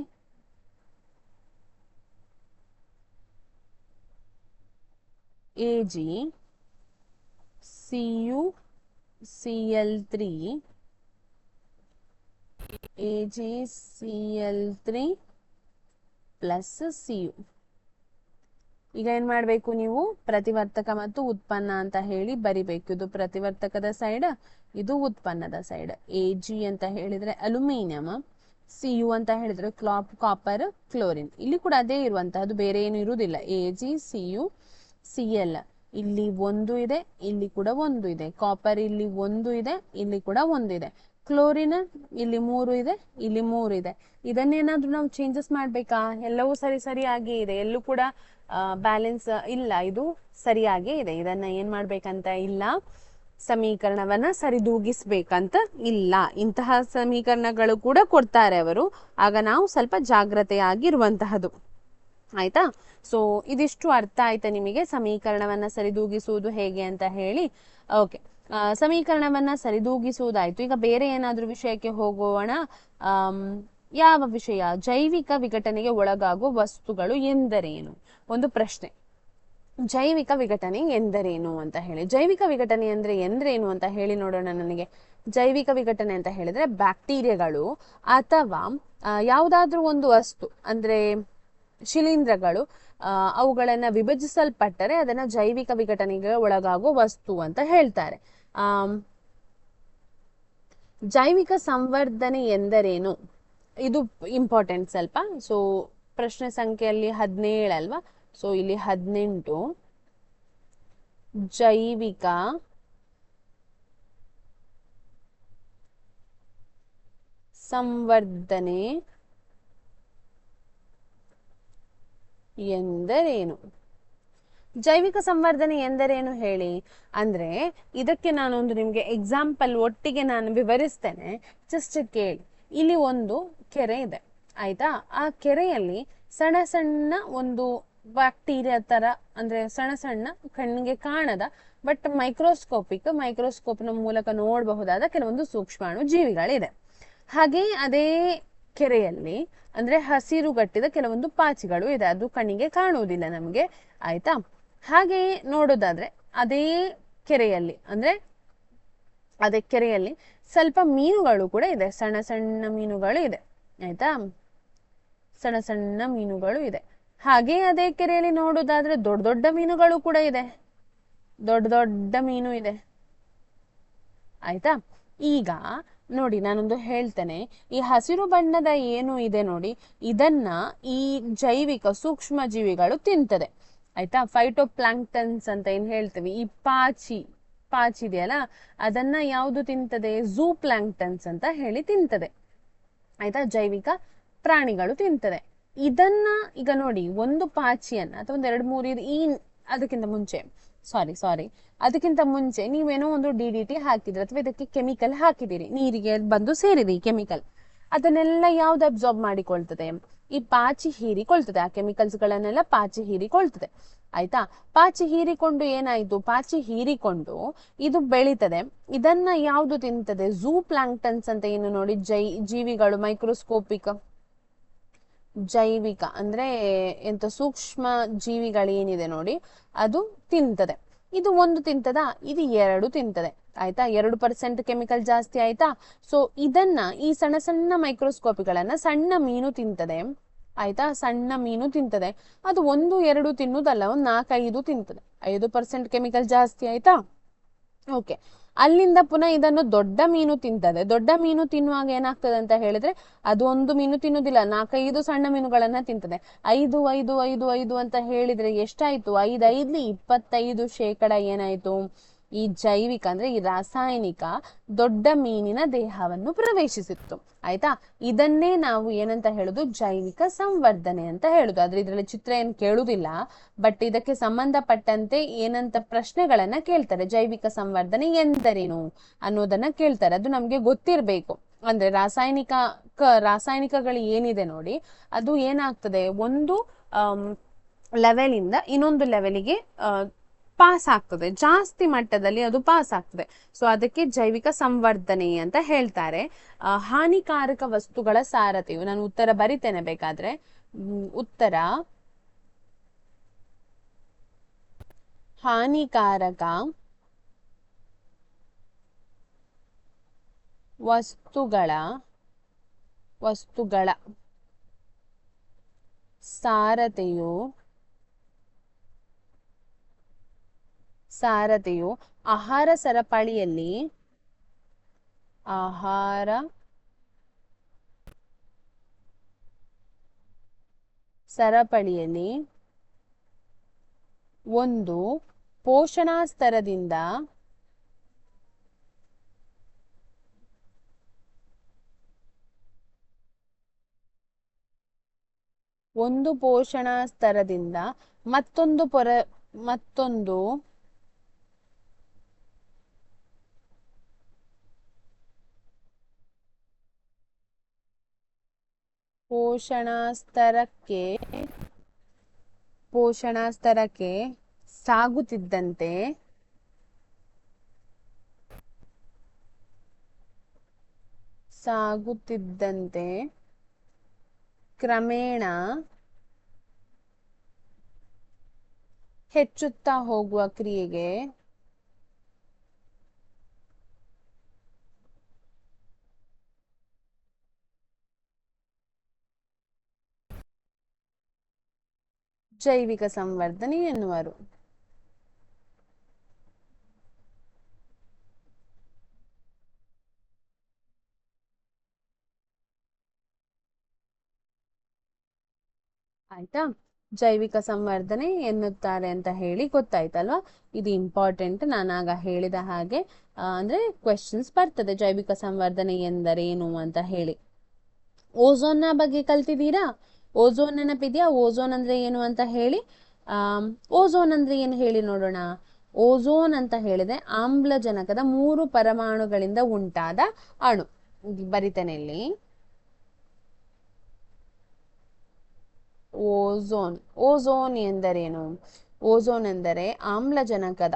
AgCl3 plus Cu. ಈಗ ಏನ್ ಮಾಡ್ಬೇಕು ನೀವು? ಪ್ರತಿವರ್ತಕ ಮತ್ತು ಉತ್ಪನ್ನ ಅಂತ ಹೇಳಿ ಬರಿಬೇಕು. ಇದು ಪ್ರತಿವರ್ತಕದ ಸೈಡ್, ಇದು ಉತ್ಪನ್ನದ ಸೈಡ್. Ag ಅಂತ ಹೇಳಿದ್ರೆ ಅಲ್ಯೂಮಿನಿಯಂ, Cu ಅಂತ ಹೇಳಿದ್ರೆ ಕಾಪರ್, ಕ್ಲೋರಿನ್. ಇಲ್ಲಿ ಕೂಡ ಅದೇ ಇರುವಂತಹದ್ದು, ಬೇರೆ ಏನು ಇರುವುದಿಲ್ಲ. AgCu Cl, ಇಲ್ಲಿ 1 ಇದೆ, ಇಲ್ಲಿ ಕೂಡ 1 ಇದೆ. ಕಾಪರ್ ಇಲ್ಲಿ 1 ಇದೆ, ಇಲ್ಲಿ ಕೂಡ 1 ಇದೆ. ಕ್ಲೋರಿನ್ ಇಲ್ಲಿ 3 ಇದೆ, ಇಲ್ಲಿ 3 ಇದೆ. ಇದನ್ನೇನಾದ್ರೂ ನಾವು ಚೇಂಜಸ್ ಮಾಡ್ಬೇಕಾ? ಎಲ್ಲವೂ ಸರಿಯಾಗಿ ಇದೆ, ಎಲ್ಲೂ ಕೂಡ ಬ್ಯಾಲೆನ್ಸ್ ಇಲ್ಲ, ಇದು ಸರಿಯಾಗೇ ಇದೆ. ಇದನ್ನ ಏನ್ ಮಾಡ್ಬೇಕಂತ ಇಲ್ಲ, ಸಮೀಕರಣವನ್ನ ಸರಿದೂಗಿಸ್ಬೇಕಂತ ಇಲ್ಲ. ಇಂತಹ ಸಮೀಕರಣಗಳು ಕೂಡ ಕೊಡ್ತಾರೆ ಅವರು, ಆಗ ನಾವು ಸ್ವಲ್ಪ ಜಾಗ್ರತೆಯಾಗಿರುವಂತಹದ್ದು. ಆಯ್ತಾ? ಸೊ ಇದಿಷ್ಟು ಅರ್ಥ ಆಯ್ತಾ ನಿಮಗೆ? ಸಮೀಕರಣವನ್ನ ಸರಿದೂಗಿಸುವುದು ಹೇಗೆ ಅಂತ ಹೇಳಿ. ಓಕೆ, ಸಮೀಕರಣವನ್ನ ಸರಿದೂಗಿಸುವುದಾಯ್ತು. ಈಗ ಬೇರೆ ಏನಾದ್ರೂ ವಿಷಯಕ್ಕೆ ಹೋಗೋಣ. ಯಾವ ವಿಷಯ? ಜೈವಿಕ ವಿಘಟನೆಗೆ ಒಳಗಾಗುವ ವಸ್ತುಗಳು ಎಂದರೇನು? ಒಂದು ಪ್ರಶ್ನೆ. ಜೈವಿಕ ವಿಘಟನೆ ಎಂದರೇನು ಅಂತ ಹೇಳಿ. ಜೈವಿಕ ವಿಘಟನೆ ಅಂದ್ರೆ ಎಂದ್ರೇನು ಅಂತ ಹೇಳಿ ನೋಡೋಣ. ನನಗೆ ಜೈವಿಕ ವಿಘಟನೆ ಅಂತ ಹೇಳಿದ್ರೆ ಬ್ಯಾಕ್ಟೀರಿಯಾಗಳು ಅಥವಾ ಯಾವುದಾದ್ರೂ ಒಂದು ವಸ್ತು, ಅಂದ್ರೆ ಶಿಲೀಂಧ್ರಗಳು, ಅವುಗಳನ್ನ ವಿಭಜಿಸಲ್ಪಟ್ಟರೆ ಅದನ್ನ ಜೈವಿಕ ವಿಘಟನೆಗೆ ಒಳಗಾಗುವ ವಸ್ತು ಅಂತ ಹೇಳ್ತಾರೆ. ಜೈವಿಕ ಸಂವರ್ಧನೆ ಎಂದರೇನು? ಇದು ಇಂಪಾರ್ಟೆಂಟ್ ಸ್ವಲ್ಪ. ಸೊ ಪ್ರಶ್ನೆ ಸಂಖ್ಯೆಯಲ್ಲಿ 17 ಅಲ್ವಾ? ಸೊ ಇಲ್ಲಿ 18. ಜೈವಿಕ ಸಂವರ್ಧನೆ ಎಂದರೇನು? ಜೈವಿಕ ಸಂವರ್ಧನೆ ಎಂದರೇನು ಹೇಳಿ. ಅಂದ್ರೆ ಇದಕ್ಕೆ ನಾನೊಂದು ನಿಮ್ಗೆ ಎಕ್ಸಾಂಪಲ್ ಒಟ್ಟಿಗೆ ನಾನು ವಿವರಿಸ್ತೇನೆ, ಜಸ್ಟ್ ಕೇಳಿ. ಇಲ್ಲಿ ಒಂದು ಕೆರೆ ಇದೆ, ಆಯ್ತಾ? ಆ ಕೆರೆಯಲ್ಲಿ ಸಣ್ಣ ಸಣ್ಣ ಒಂದು ಬ್ಯಾಕ್ಟೀರಿಯಾ ತರ, ಅಂದ್ರೆ ಸಣ್ಣ ಸಣ್ಣ ಕಣ್ಣಿಗೆ ಕಾಣದ ಬಟ್ ಮೈಕ್ರೋಸ್ಕೋಪ್ನ ಮೂಲಕ ನೋಡಬಹುದಾದ ಕೆಲವೊಂದು ಸೂಕ್ಷ್ಮಾಣು ಜೀವಿಗಳಿದೆ. ಹಾಗೆ ಅದೇ ಕೆರೆಯಲ್ಲಿ ಅಂದ್ರೆ ಹಸಿರುಗಟ್ಟಿದ ಕೆಲವೊಂದು ಪಾಚಿಗಳು ಇದೆ, ಅದು ಕಣ್ಣಿಗೆ ಕಾಣುವುದಿಲ್ಲ ನಮ್ಗೆ, ಆಯ್ತಾ? ಹಾಗೆ ನೋಡೋದಾದ್ರೆ ಅದೇ ಕೆರೆಯಲ್ಲಿ ಅಂದ್ರೆ ಅದೇ ಕೆರೆಯಲ್ಲಿ ಸ್ವಲ್ಪ ಮೀನುಗಳು ಕೂಡ ಇದೆ, ಸಣ್ಣ ಸಣ್ಣ ಮೀನುಗಳು ಇದೆ ಆಯ್ತಾ, ಸಣ್ಣ ಸಣ್ಣ ಮೀನುಗಳು ಇದೆ. ಹಾಗೆ ಅದೇ ಕೆರೆಯಲ್ಲಿ ನೋಡುವುದಾದ್ರೆ ದೊಡ್ಡ ದೊಡ್ಡ ಮೀನುಗಳು ಕೂಡ ಇದೆ, ದೊಡ್ಡ ದೊಡ್ಡ ಮೀನು ಇದೆ ಆಯ್ತಾ. ಈಗ ನೋಡಿ ನಾನೊಂದು ಹೇಳ್ತೇನೆ, ಈ ಹಸಿರು ಬಣ್ಣದ ಏನು ಇದೆ ನೋಡಿ, ಇದನ್ನ ಈ ಜೈವಿಕ ಸೂಕ್ಷ್ಮ ಜೀವಿಗಳು ತಿಂತದೆ ಆಯ್ತಾ. ಫೈಟೋ ಪ್ಲಾಂಕ್ಟನ್ಸ್ ಅಂತ ಏನ್ ಹೇಳ್ತೀವಿ, ಈ ಪಾಚಿ ಇದೆಯಲ್ಲ ಅದನ್ನ ಯಾವುದು ತಿಂತದೆ, ಝೂ ಪ್ಲಾಂಕ್ಟನ್ಸ್ ಅಂತ ಹೇಳಿ ತಿಂತದೆ ಆಯ್ತಾ, ಜೈವಿಕ ಪ್ರಾಣಿಗಳು ತಿಂತದೆ ಇದನ್ನ. ಈಗ ನೋಡಿ ಒಂದು ಪಾಚಿಯನ್ನ ಅಥವಾ ಒಂದ್ 2-3 ಈ ಅದಕ್ಕಿಂತ ಮುಂಚೆ ಅದಕ್ಕಿಂತ ಮುಂಚೆ ನೀವೇನೋ ಒಂದು DDT ಹಾಕಿದ್ರಿ ಅಥವಾ ಇದಕ್ಕೆ ಕೆಮಿಕಲ್ ಹಾಕಿದಿರಿ, ನೀರಿಗೆ ಬಂದು ಸೇರಿದೆ ಈ ಕೆಮಿಕಲ್, ಅದನ್ನೆಲ್ಲ ಯಾವ್ದು ಅಬ್ಸಾರ್ಬ್ ಮಾಡಿಕೊಳ್ತದೆ, ಈ ಪಾಚಿ ಹೀರಿಕೊಳ್ತದೆ, ಆ ಕೆಮಿಕಲ್ಸ್ ಗಳನ್ನೆಲ್ಲ ಪಾಚಿ ಹೀರಿಕೊಳ್ತದೆ ಆಯ್ತಾ. ಪಾಚಿ ಹೀರಿಕೊಂಡು ಏನಾಯ್ತು, ಪಾಚಿ ಹೀರಿಕೊಂಡು ಇದು ಬೆಳೀತದೆ, ಇದನ್ನ ಯಾವ್ದು ತಿಂತದೆ, ಝೂ ಪ್ಲಾಂಕ್ಟನ್ಸ್ ಅಂತ ಏನು ನೋಡಿ ಜೀವಿಗಳು, ಮೈಕ್ರೋಸ್ಕೋಪಿಕ್ ಜೈವಿಕ ಅಂದ್ರೆ ಎಂತ ಸೂಕ್ಷ್ಮ ಜೀವಿಗಳು ಏನಿದೆ ನೋಡಿ ಅದು ತಿಂತದೆ. ಇದು ಒಂದು ತಿಂತದ, ಇದು 2 ತಿಂತದೆ ಆಯ್ತಾ, 2% ಕೆಮಿಕಲ್ ಜಾಸ್ತಿ ಆಯ್ತಾ. ಸೊ ಇದನ್ನ ಈ ಸಣ್ಣ ಸಣ್ಣ ಮೈಕ್ರೋಸ್ಕೋಪಿಗಳನ್ನ ಸಣ್ಣ ಮೀನು ತಿಂತದೆ ಆಯ್ತಾ, ಸಣ್ಣ ಮೀನು ತಿಂತದೆ. ಅದು 1-2 ತಿನ್ನುವುದಲ್ಲ, ಒಂದು 4-5 ತಿಂತದೆ, 5% ಕೆಮಿಕಲ್ ಜಾಸ್ತಿ ಆಯ್ತಾ. ಓಕೆ, ಅಲ್ಲಿಂದ ಪುನಃ ಇದನ್ನು ದೊಡ್ಡ ಮೀನು ತಿಂತದೆ. ದೊಡ್ಡ ಮೀನು ತಿನ್ನುವಾಗ ಏನಾಗ್ತದೆ ಅಂತ ಹೇಳಿದ್ರೆ, ಅದು ಒಂದು ಮೀನು ತಿನ್ನುವುದಿಲ್ಲ, 4-5 ಸಣ್ಣ ಮೀನುಗಳನ್ನ ತಿಂತದೆ. 5 ಅಂತ ಹೇಳಿದ್ರೆ ಎಷ್ಟಾಯ್ತು, 5 25% ಏನಾಯ್ತು, ಈ ಜೈವಿಕ ಅಂದ್ರೆ ಈ ರಾಸಾಯನಿಕ ದೊಡ್ಡ ಮೀನಿನ ದೇಹವನ್ನು ಪ್ರವೇಶಿಸಿತ್ತು ಆಯ್ತಾ. ಇದನ್ನೇ ನಾವು ಏನಂತ ಹೇಳುದು, ಜೈವಿಕ ಸಂವರ್ಧನೆ ಅಂತ ಹೇಳುದು. ಆದ್ರೆ ಇದ್ರಲ್ಲಿ ಚಿತ್ರ ಏನ್ ಕೇಳುದಿಲ್ಲ, ಬಟ್ ಇದಕ್ಕೆ ಸಂಬಂಧಪಟ್ಟಂತೆ ಏನಂತ ಪ್ರಶ್ನೆಗಳನ್ನ ಕೇಳ್ತಾರೆ, ಜೈವಿಕ ಸಂವರ್ಧನೆ ಎಂದರೇನು ಅನ್ನೋದನ್ನ ಕೇಳ್ತಾರೆ, ಅದು ನಮ್ಗೆ ಗೊತ್ತಿರ್ಬೇಕು. ಅಂದ್ರೆ ರಾಸಾಯನಿಕಗಳು ಏನಿದೆ ನೋಡಿ, ಅದು ಏನಾಗ್ತದೆ, ಒಂದು ಲೆವೆಲ್ ಇಂದ ಇನ್ನೊಂದು ಲೆವೆಲಿಗೆ ಪಾಸ್ ಆಗ್ತದೆ, ಜಾಸ್ತಿ ಮಟ್ಟದಲ್ಲಿ ಅದು ಪಾಸ್ ಆಗ್ತದೆ. ಸೊ ಅದಕ್ಕೆ ಜೈವಿಕ ಸಂವರ್ಧನೆ ಅಂತ ಹೇಳ್ತಾರೆ. ಹಾನಿಕಾರಕ ವಸ್ತುಗಳ ಸಾರತೆಯು, ನಾನು ಉತ್ತರ ಬರಿತೇನೆ ಬೇಕಾದ್ರೆ, ಉತ್ತರ ಹಾನಿಕಾರಕ ವಸ್ತುಗಳ ಸಾರತೆಯು ಆಹಾರ ಸರಪಳಿಯಲ್ಲಿ ಒಂದು ಪೋಷಣಾ ಸ್ತರದಿಂದ ಮತ್ತೊಂದು ಪೋಷಣಾ ಸ್ತರಕ್ಕೆ ಸಾಗುತ್ತಿದ್ದಂತೆ ಕ್ರಮೇಣ ಹೆಚ್ಚುತ್ತಾ ಹೋಗುವ ಕ್ರಿಯೆಗೆ ಜೈವಿಕ ಸಂವರ್ಧನೆ ಎನ್ನುವರು. ಆಯ್ತಾ, ಜೈವಿಕ ಸಂವರ್ಧನೆ ಎನ್ನುತ್ತಾರೆ ಅಂತ ಹೇಳಿ ಗೊತ್ತಾಯ್ತಲ್ವಾ. ಇದು ಇಂಪಾರ್ಟೆಂಟ್, ನಾನಾಗ ಹೇಳಿದ ಹಾಗೆ ಅಂದ್ರೆ ಕ್ವೆಶನ್ಸ್ ಬರ್ತದೆ, ಜೈವಿಕ ಸಂವರ್ಧನೆ ಎಂದರೇನು ಅಂತ ಹೇಳಿ. ಓಝೋನ್ ನ ಬಗ್ಗೆ ಕಲ್ತಿದ್ದೀರಾ? ಓಝೋನ್ ನೆನಪಿದ್ಯಾ? ಓಝೋನ್ ಅಂದ್ರೆ ಏನು ಅಂತ ಹೇಳಿ. ಓಝೋನ್ ಅಂದ್ರೆ ಏನು ಹೇಳಿ ನೋಡೋಣ. ಓಝೋನ್ ಅಂತ ಹೇಳಿದ್ರೆ ಆಮ್ಲಜನಕದ 3 ಪರಮಾಣುಗಳಿಂದ ಉಂಟಾದ ಅಣು. ಬರಿತೇನೆ ಇಲ್ಲಿ. ಓಝೋನ್ ಎಂದರೇನು? ಓಝೋನ್ ಎಂದರೆ ಆಮ್ಲಜನಕದ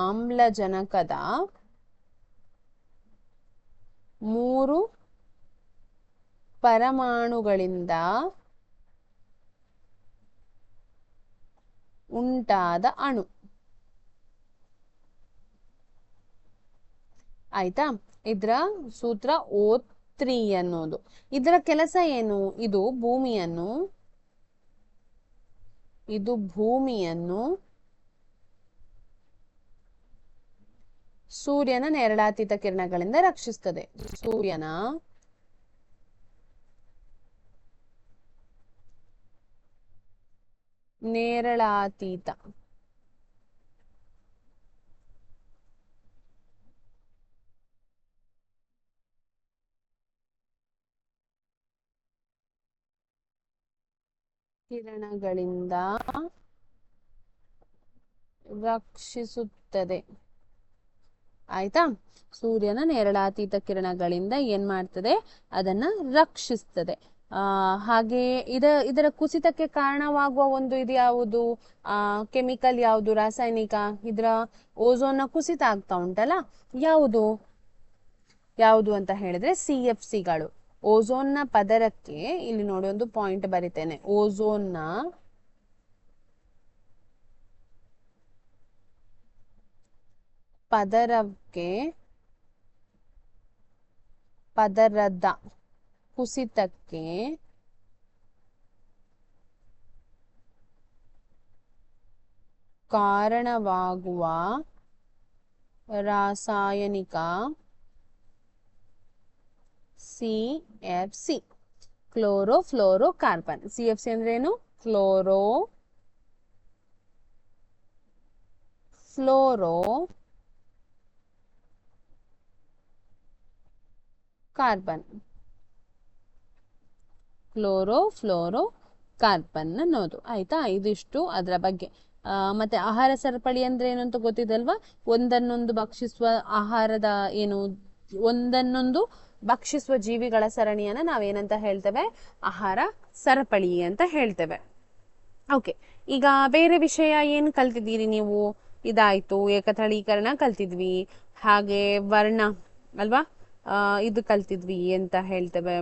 ಆಮ್ಲಜನಕದ 3 ಪರಮಾಣುಗಳಿಂದ ಉಂಟಾದ ಅಣು. ಆಯ್ತಾ. ಇದ್ರ ಸೂತ್ರ O3 ಅನ್ನೋದು. ಇದರ ಕೆಲಸ ಏನು? ಇದು ಭೂಮಿಯನ್ನು ಸೂರ್ಯನ ನೇರಳಾತೀತ ಕಿರಣಗಳಿಂದ ರಕ್ಷಿಸ್ತದೆ. ಸೂರ್ಯನ ನೇರಳಾತೀತ ಕಿರಣಗಳಿಂದ ರಕ್ಷಿಸುತ್ತದೆ. ಆಯ್ತಾ. ಸೂರ್ಯನ ನೇರಳಾತೀತ ಕಿರಣಗಳಿಂದ ಏನ್ ಮಾಡ್ತದೆ? ಅದನ್ನ ರಕ್ಷಿಸ್ತದೆ. ಹಾಗೆ ಇದರ ಕುಸಿತಕ್ಕೆ ಕಾರಣವಾಗುವ ಒಂದು ಇದು ಯಾವುದು? ಕೆಮಿಕಲ್ ಯಾವುದು? ರಾಸಾಯನಿಕ? ಇದರ ಓಝೋನ್ನ ಕುಸಿತ ಆಗ್ತಾ ಉಂಟಲ್ಲ, ಯಾವುದು ಅಂತ ಹೇಳಿದ್ರೆ CFCಗಳು. ಓಝೋನ್ನ ಪದರಕ್ಕೆ, ಇಲ್ಲಿ ನೋಡಿ ಒಂದು ಪಾಯಿಂಟ್ ಬರಿತೇನೆ, ಓಝೋನ್ನ ಪದರದ ಕುಸಿತಕ್ಕೆ ಕಾರಣವಾಗುವ ರಾಸಾಯನಿಕ CFC, ಕ್ಲೋರೋಫ್ಲೋರೋಕಾರ್ಬನ್. CFC ಅಂದ್ರೆ ಏನು? ಕ್ಲೋರೋಫ್ಲೋರೋಕಾರ್ಬನ್ ಅನ್ನೋದು. ಆಯ್ತಾ. ಇದಿಷ್ಟು ಅದರ ಬಗ್ಗೆ. ಮತ್ತೆ ಆಹಾರ ಸರಪಳಿ ಅಂದ್ರೆ ಏನು ಅಂತ ಗೊತ್ತಿದಲ್ವಾ? ಒಂದನ್ನೊಂದು ಭಕ್ಷಿಸುವ ಜೀವಿಗಳ ಸರಣಿಯನ್ನ ನಾವೇನಂತ ಹೇಳ್ತೇವೆ? ಆಹಾರ ಸರಪಳಿ ಅಂತ ಹೇಳ್ತೇವೆ. ಓಕೆ, ಈಗ ಬೇರೆ ವಿಷಯ ಏನು ಕಲ್ತಿದ್ದೀರಿ ನೀವು? ಇದಾಯ್ತು, ಏಕತಳೀಕರಣ ಕಲ್ತಿದ್ವಿ, ಹಾಗೆ ವರ್ಣ ಅಲ್ವಾ, ಇದು ಕಲ್ತಿದ್ವಿ ಅಂತ ಹೇಳ್ತೇವೆ,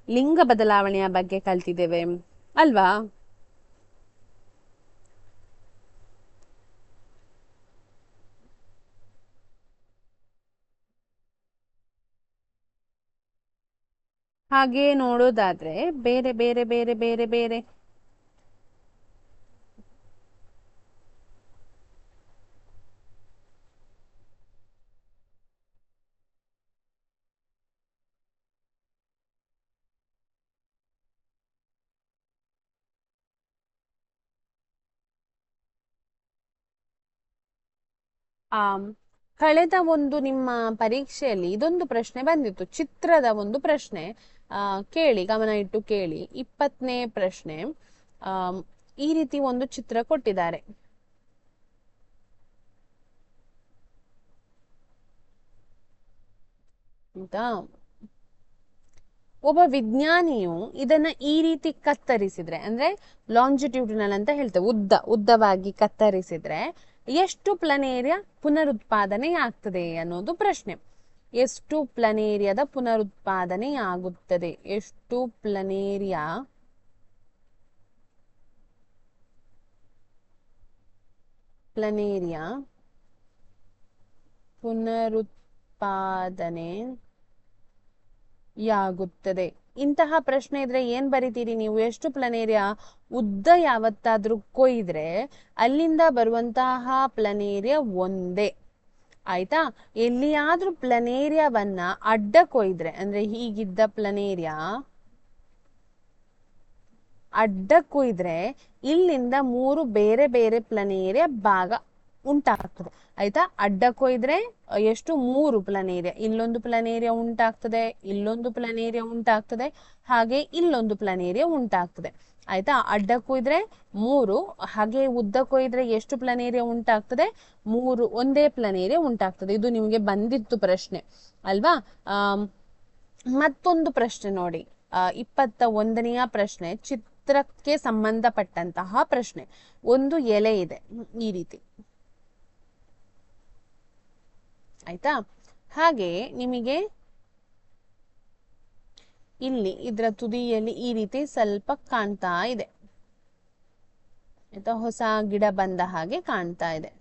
ಲಿಂಗ ಬದಲಾವಣೆಯ ಬಗ್ಗೆ ಕಲ್ತಿದ್ದೇವೆ ಅಲ್ವಾ. ಹಾಗೆ ನೋಡೋದಾದ್ರೆ ಬೇರೆ ಬೇರೆ ಬೇರೆ ಬೇರೆ ಬೇರೆ ಕಳೆದ ಒಂದು ನಿಮ್ಮ ಪರೀಕ್ಷೆಯಲ್ಲಿ ಇದೊಂದು ಪ್ರಶ್ನೆ ಬಂದಿತ್ತು, ಚಿತ್ರದ ಒಂದು ಪ್ರಶ್ನೆ. ಕೇಳಿ, ಗಮನ ಇಟ್ಟು ಕೇಳಿ. 20ನೇ ಪ್ರಶ್ನೆ. ಈ ರೀತಿ ಒಂದು ಚಿತ್ರ ಕೊಟ್ಟಿದ್ದಾರೆ. ಆಯ್ತಾ. ಒಬ್ಬ ವಿಜ್ಞಾನಿಯು ಇದನ್ನ ಈ ರೀತಿ ಕತ್ತರಿಸಿದ್ರೆ, ಅಂದ್ರೆ ಲಾಂಜಿಟ್ಯೂಡಿನಲ್ ಅಂತ ಹೇಳ್ತೇವೆ, ಉದ್ದವಾಗಿ ಕತ್ತರಿಸಿದ್ರೆ ಎಷ್ಟು ಪ್ಲನೇರಿಯ ಪುನರುತ್ಪಾದನೆ ಆಗ್ತದೆ ಅನ್ನೋದು ಪ್ರಶ್ನೆ. ಎಷ್ಟು ಪ್ಲನೇರಿಯದ ಪುನರುತ್ಪಾದನೆ ಆಗುತ್ತದೆ? ಎಷ್ಟು ಪ್ಲನೇರಿಯ ಪುನರುತ್ಪಾದನೆಯಾಗುತ್ತದೆ? ಇಂತಹ ಪ್ರಶ್ನೆ ಇದ್ರೆ ಏನ್ ಬರಿತೀರಿ ನೀವು? ಎಷ್ಟು ಪ್ಲನೇರಿಯ? ಉದ್ದ ಯಾವತ್ತಾದ್ರೂ ಕೊಯ್ದ್ರೆ ಅಲ್ಲಿಂದ ಬರುವಂತಹ ಪ್ಲನೇರಿಯ ಒಂದೇ. ಆಯ್ತಾ. ಎಲ್ಲಿಯಾದ್ರೂ ಪ್ಲನೇರಿಯವನ್ನ ಅಡ್ಡ ಕೊಯ್ದ್ರೆ, ಅಂದ್ರೆ ಹೀಗಿದ್ದ ಪ್ಲನೇರಿಯ ಅಡ್ಡ ಕೊಯ್ದ್ರೆ ಇಲ್ಲಿಂದ 3 ಬೇರೆ ಬೇರೆ ಪ್ಲನೇರಿಯ ಭಾಗ ಉಂಟಾಗ್ತದೆ. ಆಯ್ತಾ. ಅಡ್ಡ ಕೊಯ್ದ್ರೆ ಎಷ್ಟು? 3 ಪ್ಲನೇರಿಯ. ಇಲ್ಲೊಂದು ಪ್ಲನೇರಿಯ ಉಂಟಾಗ್ತದೆ, ಇಲ್ಲೊಂದು ಪ್ಲನೇರಿಯ ಉಂಟಾಗ್ತದೆ, ಹಾಗೆ ಇಲ್ಲೊಂದು ಪ್ಲನೇರಿಯ ಉಂಟಾಗ್ತದೆ. ಆಯ್ತಾ. ಅಡ್ಡ ಕೊಯ್ದ್ರೆ 3, ಹಾಗೆ ಉದ್ದ ಕೊಯ್ದ್ರೆ ಎಷ್ಟು ಪ್ಲನೇರಿಯ ಉಂಟಾಗ್ತದೆ? 3 ಒಂದೇ ಪ್ಲನೇರಿಯ ಉಂಟಾಗ್ತದೆ. ಇದು ನಿಮಗೆ ಬಂದಿತ್ತು ಪ್ರಶ್ನೆ ಅಲ್ವಾ. ಮತ್ತೊಂದು ಪ್ರಶ್ನೆ ನೋಡಿ, 21ನೆಯ ಪ್ರಶ್ನೆ, ಚಿತ್ರಕ್ಕೆ ಸಂಬಂಧಪಟ್ಟಂತಹ ಪ್ರಶ್ನೆ. ಒಂದು ಎಲೆ ಇದೆ ಈ ರೀತಿ. ಆಯ್ತಾ. ಹಾಗೆ ನಿಮಗೆ ಇಲ್ಲಿ ಇದರ ತುದಿಯಲ್ಲಿ ಈ ರೀತಿ ಸ್ವಲ್ಪ ಕಾಣ್ತಾ ಇದೆ. ಆಯ್ತಾ. ಹೊಸ ಗಿಡ ಬಂದ ಹಾಗೆ ಕಾಣ್ತಾ ಇದೆ.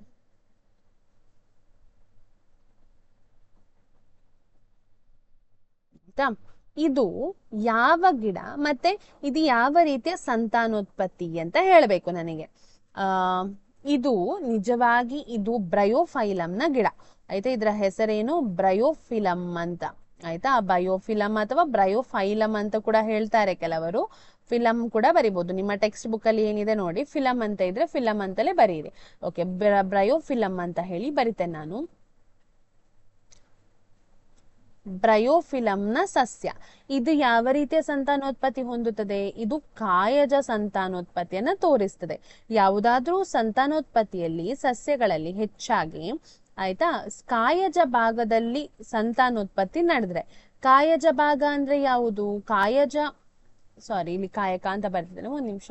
ಆಯ್ತಾ. ಇದು ಯಾವ ಗಿಡ ಮತ್ತೆ ಇದು ಯಾವ ರೀತಿಯ ಸಂತಾನೋತ್ಪತ್ತಿ ಅಂತ ಹೇಳಬೇಕು ನನಗೆ. ಇದು ನಿಜವಾಗಿ ಇದು ಬ್ರಯೋಫೈಲಮ್ನ ಗಿಡ ಆಯ್ತಾ. ಇದರ ಹೆಸರೇನು ಬ್ರಯೋಫಿಲಮ್ ಅಂತ ಆಯ್ತಾ. ಬಯೋಫಿಲಮ್ ಅಥವಾ ಬ್ರಯೋಫೈಲಮ್ ಅಂತ ಕೂಡ ಹೇಳ್ತಾರೆ ಕೆಲವರು. ಫಿಲಮ್ ಕೂಡ ಬರಿಬಹುದು. ನಿಮ್ಮ ಟೆಕ್ಸ್ಟ್ ಬುಕ್ ಅಲ್ಲಿ ಏನಿದೆ ನೋಡಿ, ಫಿಲಮ್ ಅಂತ ಇದ್ರೆ ಫಿಲಮ್ ಅಂತಲೇ ಬರೀರಿ. ಓಕೆ, ಬ್ರಯೋಫಿಲಮ್ ಅಂತ ಹೇಳಿ ಬರಿತೇನೆ ನಾನು. ಬ್ರಯೋಫಿಲಮ್ನ ಸಸ್ಯ. ಇದು ಯಾವ ರೀತಿಯ ಸಂತಾನೋತ್ಪತ್ತಿ ಹೊಂದುತ್ತದೆ? ಇದು ಕಾಯಜ ಸಂತಾನೋತ್ಪತ್ತಿಯನ್ನ ತೋರಿಸ್ತದೆ. ಯಾವುದಾದ್ರೂ ಸಂತಾನೋತ್ಪತ್ತಿಯಲ್ಲಿ ಸಸ್ಯಗಳಲ್ಲಿ ಹೆಚ್ಚಾಗಿ ಆಯ್ತಾ ಕಾಯಜ ಭಾಗದಲ್ಲಿ ಸಂತಾನೋತ್ಪತ್ತಿ ನಡೆದ್ರೆ, ಕಾಯಜ ಭಾಗ ಅಂದ್ರೆ ಯಾವುದು? ಕಾಯಜ ಇಲ್ಲಿ ಕಾಯಕ ಅಂತ ಬರ್ತಿದ್ದೇನೆ, ಒಂದ್ ನಿಮಿಷ.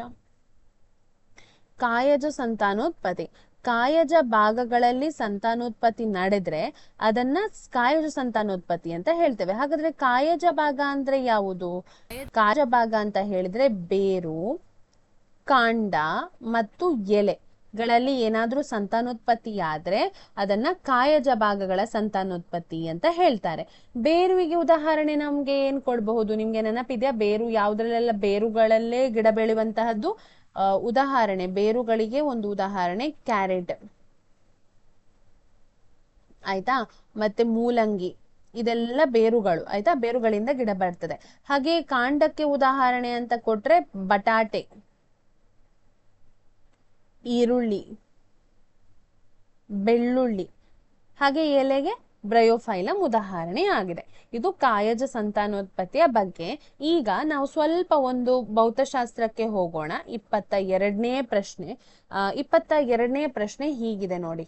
ಕಾಯಜ ಸಂತಾನೋತ್ಪತ್ತಿ, ಕಾಯಜ ಭಾಗಗಳಲ್ಲಿ ಸಂತಾನೋತ್ಪತ್ತಿ ನಡೆದ್ರೆ ಅದನ್ನ ಕಾಯಜ ಸಂತಾನೋತ್ಪತ್ತಿ ಅಂತ ಹೇಳ್ತೇವೆ. ಹಾಗಾದ್ರೆ ಕಾಯಜ ಭಾಗ ಅಂದ್ರೆ ಯಾವುದು? ಕಾಯಜ ಭಾಗ ಅಂತ ಹೇಳಿದ್ರೆ ಬೇರು, ಕಾಂಡ ಮತ್ತು ಎಲೆಗಳಲ್ಲಿ ಏನಾದ್ರೂ ಸಂತಾನೋತ್ಪತ್ತಿ ಆದ್ರೆ ಅದನ್ನ ಕಾಯಜ ಭಾಗಗಳ ಸಂತಾನೋತ್ಪತ್ತಿ ಅಂತ ಹೇಳ್ತಾರೆ. ಬೇರುವಿಗೆ ಉದಾಹರಣೆ ನಮ್ಗೆ ಏನ್ ಕೊಡಬಹುದು? ನಿಮ್ಗೆ ನೆನಪಿದೆಯಾ? ಬೇರು ಯಾವ್ದ್ರಲ್ಲೆಲ್ಲ? ಬೇರುಗಳಲ್ಲೇ ಗಿಡ ಬೆಳೆಯುವಂತಹದ್ದು ಉದಾಹರಣೆ, ಬೇರುಗಳಿಗೆ ಒಂದು ಉದಾಹರಣೆ ಕ್ಯಾರೆಟ್ ಆಯ್ತಾ, ಮತ್ತೆ ಮೂಲಂಗಿ, ಇದೆಲ್ಲ ಬೇರುಗಳು ಆಯ್ತಾ. ಬೇರುಗಳಿಂದ ಗಿಡ ಬರ್ತದೆ. ಹಾಗೆ ಕಾಂಡಕ್ಕೆ ಉದಾಹರಣೆ ಅಂತ ಕೊಟ್ರೆ ಬಟಾಟೆ, ಈರುಳ್ಳಿ, ಬೆಳ್ಳುಳ್ಳಿ. ಹಾಗೆ ಎಲೆಗೆ ಬ್ರಯೋಫೈಲಮ್ ಉದಾಹರಣೆ ಆಗಿದೆ. ಇದು ಕಾಯಜ ಸಂತಾನೋತ್ಪತ್ತಿಯ ಬಗ್ಗೆ. ಈಗ ನಾವು ಸ್ವಲ್ಪ ಒಂದು ಭೌತಶಾಸ್ತ್ರಕ್ಕೆ ಹೋಗೋಣ. 22ನೇ ಪ್ರಶ್ನೆ. 22ನೇ ಪ್ರಶ್ನೆ ಹೀಗಿದೆ ನೋಡಿ.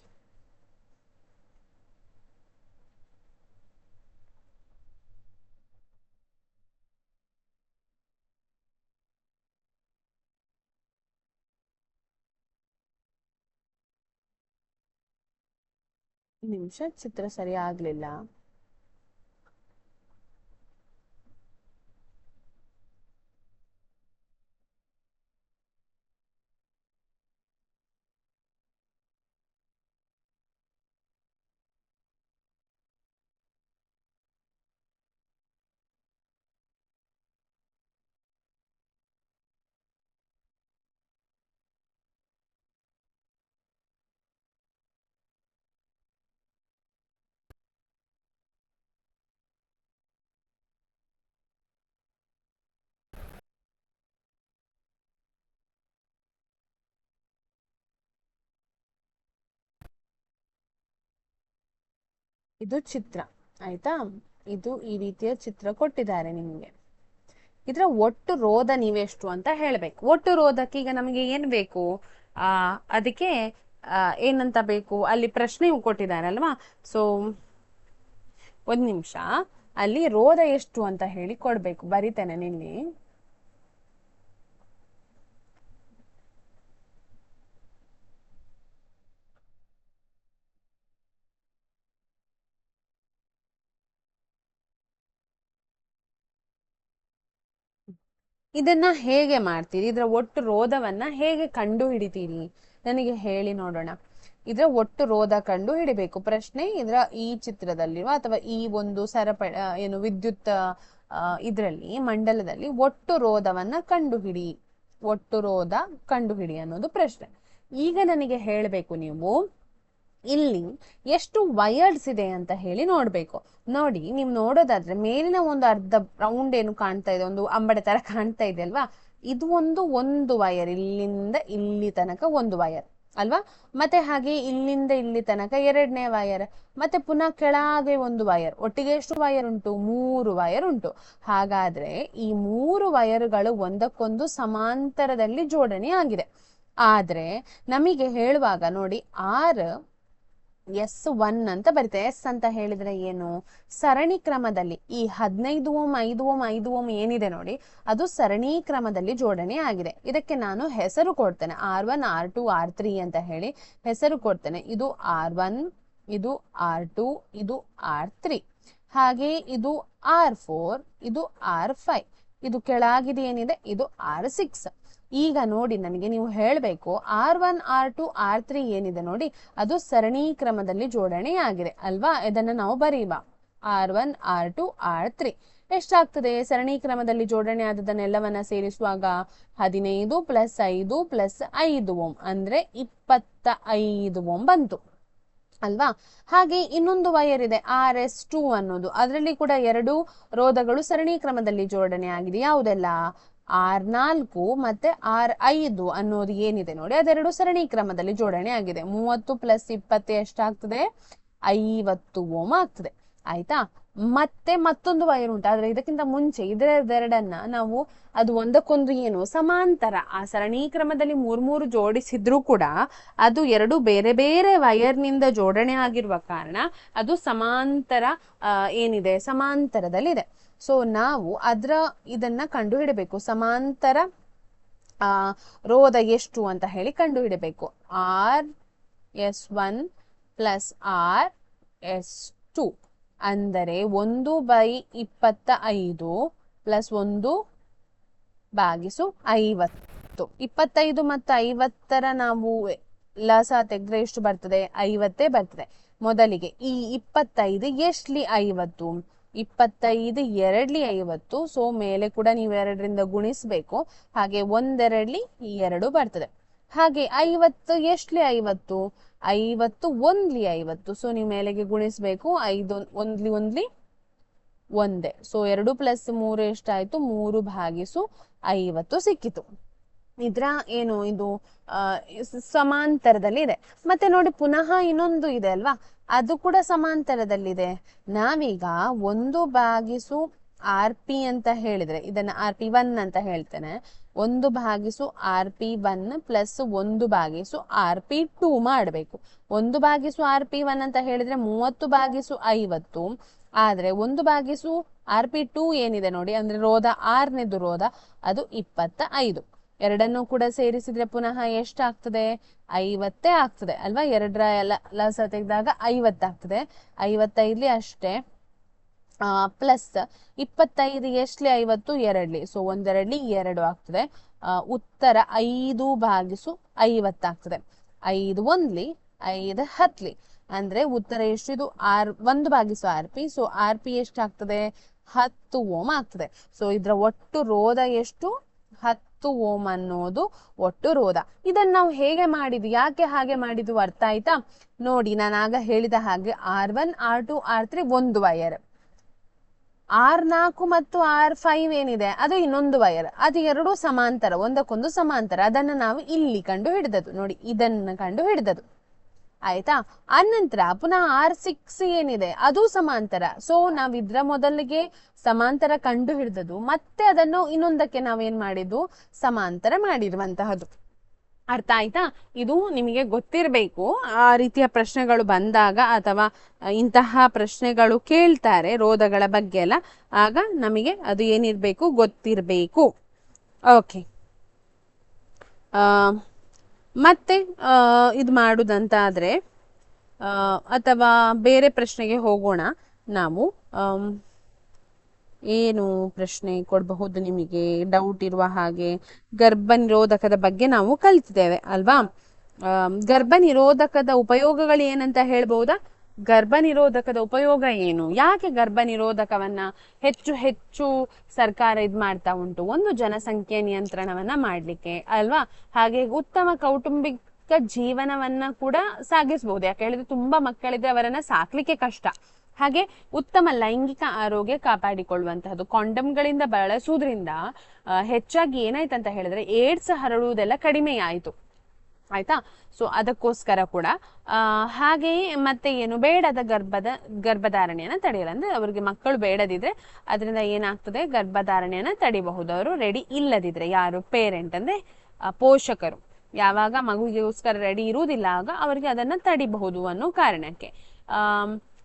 ನಿಮಿಷ, ಚಿತ್ರ ಸರಿ ಆಗ್ಲಿಲ್ಲ. ಇದು ಚಿತ್ರ ಆಯ್ತಾ. ಇದು ಈ ರೀತಿಯ ಚಿತ್ರ ಕೊಟ್ಟಿದ್ದಾರೆ ನಿಮಗೆ. ಇದರ ಒಟ್ಟು ರೋಧ ನೀವೆಷ್ಟು ಅಂತ ಹೇಳ್ಬೇಕು. ಒಟ್ಟು ರೋಧಕ್ಕೆ ಈಗ ನಮಗೆ ಏನ್ ಬೇಕು? ಅದಕ್ಕೆ ಏನಂತ ಬೇಕು? ಅಲ್ಲಿ ಪ್ರಶ್ನೆ ಕೊಟ್ಟಿದ್ದಾರೆ ಅಲ್ವಾ. ಸೊ ಒಂದ್ ನಿಮಿಷ, ಅಲ್ಲಿ ರೋಧ ಎಷ್ಟು ಅಂತ ಹೇಳಿ ಕೊಡ್ಬೇಕು. ಬರಿತೇನೆ ನಿಲ್ಲಿ. ಇದನ್ನ ಹೇಗೆ ಮಾಡ್ತೀರಿ? ಇದರ ಒಟ್ಟು ರೋಧವನ್ನ ಹೇಗೆ ಕಂಡು ಹಿಡಿತೀರಿ? ನನಗೆ ಹೇಳಿ ನೋಡೋಣ. ಇದರ ಒಟ್ಟು ರೋಧ ಕಂಡು ಹಿಡಿಬೇಕು. ಪ್ರಶ್ನೆ ಇದರ ಈ ಚಿತ್ರದಲ್ಲಿರುವ ಅಥವಾ ಈ ಒಂದು ಏನು ವಿದ್ಯುತ್ ಇದರಲ್ಲಿ ಮಂಡಲದಲ್ಲಿ ಒಟ್ಟು ರೋಧವನ್ನ ಕಂಡುಹಿಡಿ, ಒಟ್ಟು ರೋಧ ಕಂಡುಹಿಡಿ ಅನ್ನೋದು ಪ್ರಶ್ನೆ. ಈಗ ನನಗೆ ಹೇಳಬೇಕು ನೀವು ಇಲ್ಲಿ ಎಷ್ಟು ವಯರ್ಸ್ ಇದೆ ಅಂತ ಹೇಳಿ ನೋಡ್ಬೇಕು. ನೋಡಿ, ನೀವು ನೋಡೋದಾದ್ರೆ ಮೇಲಿನ ಒಂದು ಅರ್ಧ ರೌಂಡ್ ಏನು ಕಾಣ್ತಾ ಇದೆ, ಒಂದು ಅಂಬಡೆ ತರ ಕಾಣ್ತಾ ಇದೆ ಅಲ್ವಾ, ಇದು ಒಂದು ವಯರ್, ಇಲ್ಲಿಂದ ಇಲ್ಲಿ ತನಕ ಒಂದು ವಯರ್ ಅಲ್ವಾ. ಮತ್ತೆ ಹಾಗೆ ಇಲ್ಲಿಂದ ಇಲ್ಲಿ ತನಕ ಎರಡನೇ ವಯರ್, ಮತ್ತೆ ಪುನಃ ಕೆಳಗೆ ಒಂದು ವಯರ್. ಒಟ್ಟಿಗೆ ಎಷ್ಟು ವಯರ್ ಉಂಟು? 3 ವಯರ್ ಉಂಟು. ಹಾಗಾದ್ರೆ ಈ 3 ವಯರ್ಗಳು ಒಂದಕ್ಕೊಂದು ಸಮಾಂತರದಲ್ಲಿ ಜೋಡಣೆ ಆಗಿದೆ. ಆದ್ರೆ ನಮಗೆ ಹೇಳುವಾಗ ನೋಡಿ, S1 ಅಂತ ಬರುತ್ತೆ. ಎಸ್ ಅಂತ ಹೇಳಿದ್ರೆ ಏನು? ಸರಣಿ ಕ್ರಮದಲ್ಲಿ ಈ 15 ಓಂ 5 ಓಂ 5 ಓಂ ಏನಿದೆ ನೋಡಿ, ಅದು ಸರಣಿ ಕ್ರಮದಲ್ಲಿ ಜೋಡಣೆ ಆಗಿದೆ. ಇದಕ್ಕೆ ನಾನು ಹೆಸರು ಕೊಡ್ತೇನೆ, R1 R2 R3 ಅಂತ ಹೇಳಿ ಹೆಸರು ಕೊಡ್ತೇನೆ. ಇದು R1, ಇದು R2, ಇದು R3, ಹಾಗೆ ಇದು R4, ಇದು R5, ಇದು ಕೆಳಗಿದೆ ಏನಿದೆ ಇದು R6. ಈಗ ನೋಡಿ, ನನಗೆ ನೀವು ಹೇಳಬೇಕು R1 R2 R3 ಏನಿದೆ ನೋಡಿ, ಅದು ಸರಣಿ ಕ್ರಮದಲ್ಲಿ ಜೋಡಣೆ ಆಗಿದೆ ಅಲ್ವಾ. ಇದನ್ನ ನಾವು ಬರೀವಾ R1 R2 R3. ಎಷ್ಟಾಗ್ತದೆ? ಸರಣಿ ಕ್ರಮದಲ್ಲಿ ಜೋಡಣೆ ಆದದನ್ನೆಲ್ಲವನ್ನ ಸೇರಿಸುವಾಗ 15 + 5 + 5 ಓಮ್ ಅಂದ್ರೆ 25 ಓಮ್ ಬಂತು ಅಲ್ವಾ? ಹಾಗೆ ಇನ್ನೊಂದು ವೈರ್ ಇದೆ RS2 ಅನ್ನೋದು, ಅದರಲ್ಲಿ ಕೂಡ ಎರಡು ರೋಧಗಳು ಸರಣಿ ಕ್ರಮದಲ್ಲಿ ಜೋಡಣೆ ಆಗಿದೆ. ಯಾವುದೆಲ್ಲ? R4 ಮತ್ತೆ R5 ಅನ್ನೋದು ಏನಿದೆ ನೋಡಿ, ಅದೆರಡು ಸರಣಿ ಕ್ರಮದಲ್ಲಿ ಜೋಡಣೆ ಆಗಿದೆ. 30 + 20 ಎಷ್ಟಾಗ್ತದೆ? 50 ಓಮ್ ಆಗ್ತದೆ. ಆಯ್ತಾ? ಮತ್ತೆ ಮತ್ತೊಂದು ವೈರ್ ಉಂಟು, ಆದ್ರೆ ಇದಕ್ಕಿಂತ ಮುಂಚೆ ಇದೆರಡನ್ನ ನಾವು ಅದು ಒಂದಕ್ಕೊಂದು ಏನು ಸಮಾಂತರ, ಆ ಸರಣಿ ಕ್ರಮದಲ್ಲಿ ಮೂರು ಜೋಡಿಸಿದ್ರು ಕೂಡ ಅದು ಎರಡು ಬೇರೆ ಬೇರೆ ವೈರ್ನಿಂದ ಜೋಡಣೆ ಆಗಿರುವ ಕಾರಣ ಅದು ಸಮಾಂತರ ಏನಿದೆ ಸಮಾಂತರದಲ್ಲಿದೆ. ಸೊ ನಾವು ಇದನ್ನ ಕಂಡು ಹಿಡಬೇಕು, ಸಮಾಂತರ ರೋಧ ಎಷ್ಟು ಅಂತ ಹೇಳಿ ಕಂಡು ಹಿಡಬೇಕು. RS1 + RS2 ಅಂದರೆ 1/25 + 1/50. 25 ಮತ್ತು 50ರ ನಾವು ಲಸ ತೆಗೆದ್ರೆ ಎಷ್ಟು ಬರ್ತದೆ? 50 ಬರ್ತದೆ. ಮೊದಲಿಗೆ ಈ 25 ಎಷ್ಟ್ಲಿ 50? 25 2ಲಿ 50. ಸೊ ಮೇಲೆ ಕೂಡ ನೀವು 2ರಿಂದ ಗುಣಿಸ್ಬೇಕು. ಹಾಗೆ 1 2ಲಿ 2 ಬರ್ತದೆ. ಹಾಗೆ 50 ಎಷ್ಟ್ಲಿ 50? 50 1ಲಿ 50. ಸೊ ನೀವು ಮೇಲೆಗೆ ಗುಣಿಸ್ಬೇಕು. 5 1ಲಿ 1ಲಿ 1. ಸೊ 2 + 3 ಎಷ್ಟಾಯ್ತು? 3/50 ಸಿಕ್ಕಿತು. ಇದ್ರ ಏನು ಇದು ಸಮಾಂತರದಲ್ಲಿ ಇದೆ. ಮತ್ತೆ ನೋಡಿ ಪುನಃ ಇನ್ನೊಂದು ಇದೆ ಅಲ್ವಾ, ಅದು ಕೂಡ ಸಮಾಂತರದಲ್ಲಿದೆ. ನಾವೀಗ 1/RP ಅಂತ ಹೇಳಿದ್ರೆ, ಇದನ್ನ RP1 ಅಂತ ಹೇಳ್ತೇನೆ. 1/RP1 + 1/RP2 ಮಾಡಬೇಕು. 1/RP1 ಅಂತ ಹೇಳಿದ್ರೆ 30/50. ಆದ್ರೆ 1/RP2 ಏನಿದೆ ನೋಡಿ, ಅಂದ್ರೆ ರೋಧ ಆರ್ನೆದು ರೋಧ, ಅದು 25. ಎರಡನ್ನೂ ಕೂಡ ಸೇರಿಸಿದ್ರೆ ಪುನಃ ಎಷ್ಟಾಗ್ತದೆ? 50 ಆಗ್ತದೆ ಅಲ್ವಾ? ಎರಡರ ಲಸ ತೆಗೆದಾಗ 50 ಆಗ್ತದೆ. 55ಲಿ ಅಷ್ಟೇ ಪ್ಲಸ್ 25 ಎಷ್ಟ್ಲಿ 50? 2ಲಿ. ಸೊ 1 2ಲಿ 2 ಆಗ್ತದೆ. ಉತ್ತರ 5/50 ಆಗ್ತದೆ. 5 1ಲಿ 5 10ಲಿ ಅಂದ್ರೆ ಉತ್ತರ ಎಷ್ಟಿದು? 1/RP. ಸೊ RP ಎಷ್ಟಾಗ್ತದೆ? 10 ಓಮ್ ಆಗ್ತದೆ. ಸೊ ಇದ್ರ ಒಟ್ಟು ರೋಧ ಎಷ್ಟು? 10 ಓಮ್ ಅನ್ನೋದು ಒಟ್ಟು ರೋಧ. ಇದನ್ನ ನಾವು ಹೇಗೆ ಮಾಡಿದ್ವಿ, ಯಾಕೆ ಹಾಗೆ ಮಾಡಿದ್ವು ಅರ್ಥ ಆಯ್ತಾ? ನೋಡಿ, ನಾನು ಆಗ ಹೇಳಿದ ಹಾಗೆ R1 R2 R3 ಒಂದು ವೈರ್, R4 ಮತ್ತು R5 ಏನಿದೆ ಅದು ಇನ್ನೊಂದು ವೈರ್. ಅದು ಎರಡು ಸಮಾಂತರ, ಒಂದಕ್ಕೊಂದು ಸಮಾಂತರ. ಅದನ್ನ ನಾವು ಇಲ್ಲಿ ಕಂಡು ಹಿಡಿದದ್ದು ನೋಡಿ, ಇದನ್ನ ಕಂಡು ಹಿಡಿದದ್ದು ಆಯ್ತಾ. ಆನಂತರ ಪುನಃ R6 ಏನಿದೆ ಅದು ಸಮಾಂತರ. ಸೊ ನಾವ್ ಇದ್ರ ಮೊದಲಿಗೆ ಸಮಾಂತರ ಕಂಡು ಹಿಡಿದದ್ದು, ಮತ್ತೆ ಅದನ್ನು ಇನ್ನೊಂದಕ್ಕೆ ನಾವೇನ್ ಮಾಡಿದ್ದು? ಸಮಾಂತರ ಮಾಡಿರುವಂತಹದ್ದು. ಅರ್ಥ ಆಯ್ತಾ? ಇದು ನಿಮಗೆ ಗೊತ್ತಿರಬೇಕು. ಆ ರೀತಿಯ ಪ್ರಶ್ನೆಗಳು ಬಂದಾಗ ಅಥವಾ ಇಂತಹ ಪ್ರಶ್ನೆಗಳು ಕೇಳ್ತಾರೆ ರೋಧಗಳ ಬಗ್ಗೆ ಎಲ್ಲ, ಆಗ ನಮಗೆ ಅದು ಏನಿರ್ಬೇಕು? ಗೊತ್ತಿರಬೇಕು. ಓಕೆ, ಮತ್ತೆ ಇದು ಮಾಡುದಂತ ಆದ್ರೆ ಅಥವಾ ಬೇರೆ ಪ್ರಶ್ನೆಗೆ ಹೋಗೋಣ ನಾವು. ಏನು ಪ್ರಶ್ನೆ ಕೊಡಬಹುದು ನಿಮಗೆ ಡೌಟ್ ಇರುವ ಹಾಗೆ? ಗರ್ಭ ನಿರೋಧಕದ ಬಗ್ಗೆ ನಾವು ಕಲಿತಿದ್ದೇವೆ ಅಲ್ವಾ? ಗರ್ಭ ನಿರೋಧಕದ ಉಪಯೋಗಗಳು ಏನಂತ ಹೇಳ್ಬಹುದಾ? ಗರ್ಭ ನಿರೋಧಕದ ಉಪಯೋಗ ಏನು? ಯಾಕೆ ಗರ್ಭ ನಿರೋಧಕವನ್ನ ಹೆಚ್ಚು ಸರ್ಕಾರ ಇದ್ ಮಾಡ್ತಾ ಉಂಟು? ಒಂದು, ಜನಸಂಖ್ಯೆ ನಿಯಂತ್ರಣವನ್ನ ಮಾಡ್ಲಿಕ್ಕೆ ಅಲ್ವಾ? ಹಾಗೆ ಉತ್ತಮ ಕೌಟುಂಬಿಕ ಜೀವನವನ್ನ ಕೂಡ ಸಾಗಿಸಬಹುದು. ಯಾಕೆ ಹೇಳಿದ್ರೆ ತುಂಬಾ ಮಕ್ಕಳಿದ್ರೆ ಅವರನ್ನ ಸಾಕ್ಲಿಕ್ಕೆ ಕಷ್ಟ. ಹಾಗೆ ಉತ್ತಮ ಲೈಂಗಿಕ ಆರೋಗ್ಯ ಕಾಪಾಡಿಕೊಳ್ಳುವಂತಹದ್ದು. ಕಾಂಡಮ್ಗಳಿಂದ ಬಳಸುವುದ್ರಿಂದ ಹೆಚ್ಚಾಗಿ ಏನಾಯ್ತಂತ ಹೇಳಿದ್ರೆ ಏಡ್ಸ್ ಹರಡುವುದೆಲ್ಲ ಕಡಿಮೆ ಆಯ್ತು. ಆಯ್ತಾ? ಸೊ ಅದಕ್ಕೋಸ್ಕರ ಕೂಡ ಹಾಗೆಯೇ ಮತ್ತೆ ಏನು, ಬೇಡದ ಗರ್ಭಧಾರಣೆಯನ್ನ ತಡೆಯಲ್ಲ. ಅಂದ್ರೆ ಅವ್ರಿಗೆ ಮಕ್ಕಳು ಬೇಡದಿದ್ರೆ ಅದರಿಂದ ಏನಾಗ್ತದೆ? ಗರ್ಭಧಾರಣೆಯನ್ನ ತಡಿಬಹುದು. ಅವರು ರೆಡಿ ಇಲ್ಲದಿದ್ರೆ, ಯಾರು? ಪೇರೆಂಟ್ ಅಂದ್ರೆ ಪೋಷಕರು ಯಾವಾಗ ಮಗುವಿಗೋಸ್ಕರ ರೆಡಿ ಇರುವುದಿಲ್ಲ ಆಗ ಅವರಿಗೆ ಅದನ್ನ ತಡಿಬಹುದು ಅನ್ನೋ ಕಾರಣಕ್ಕೆ.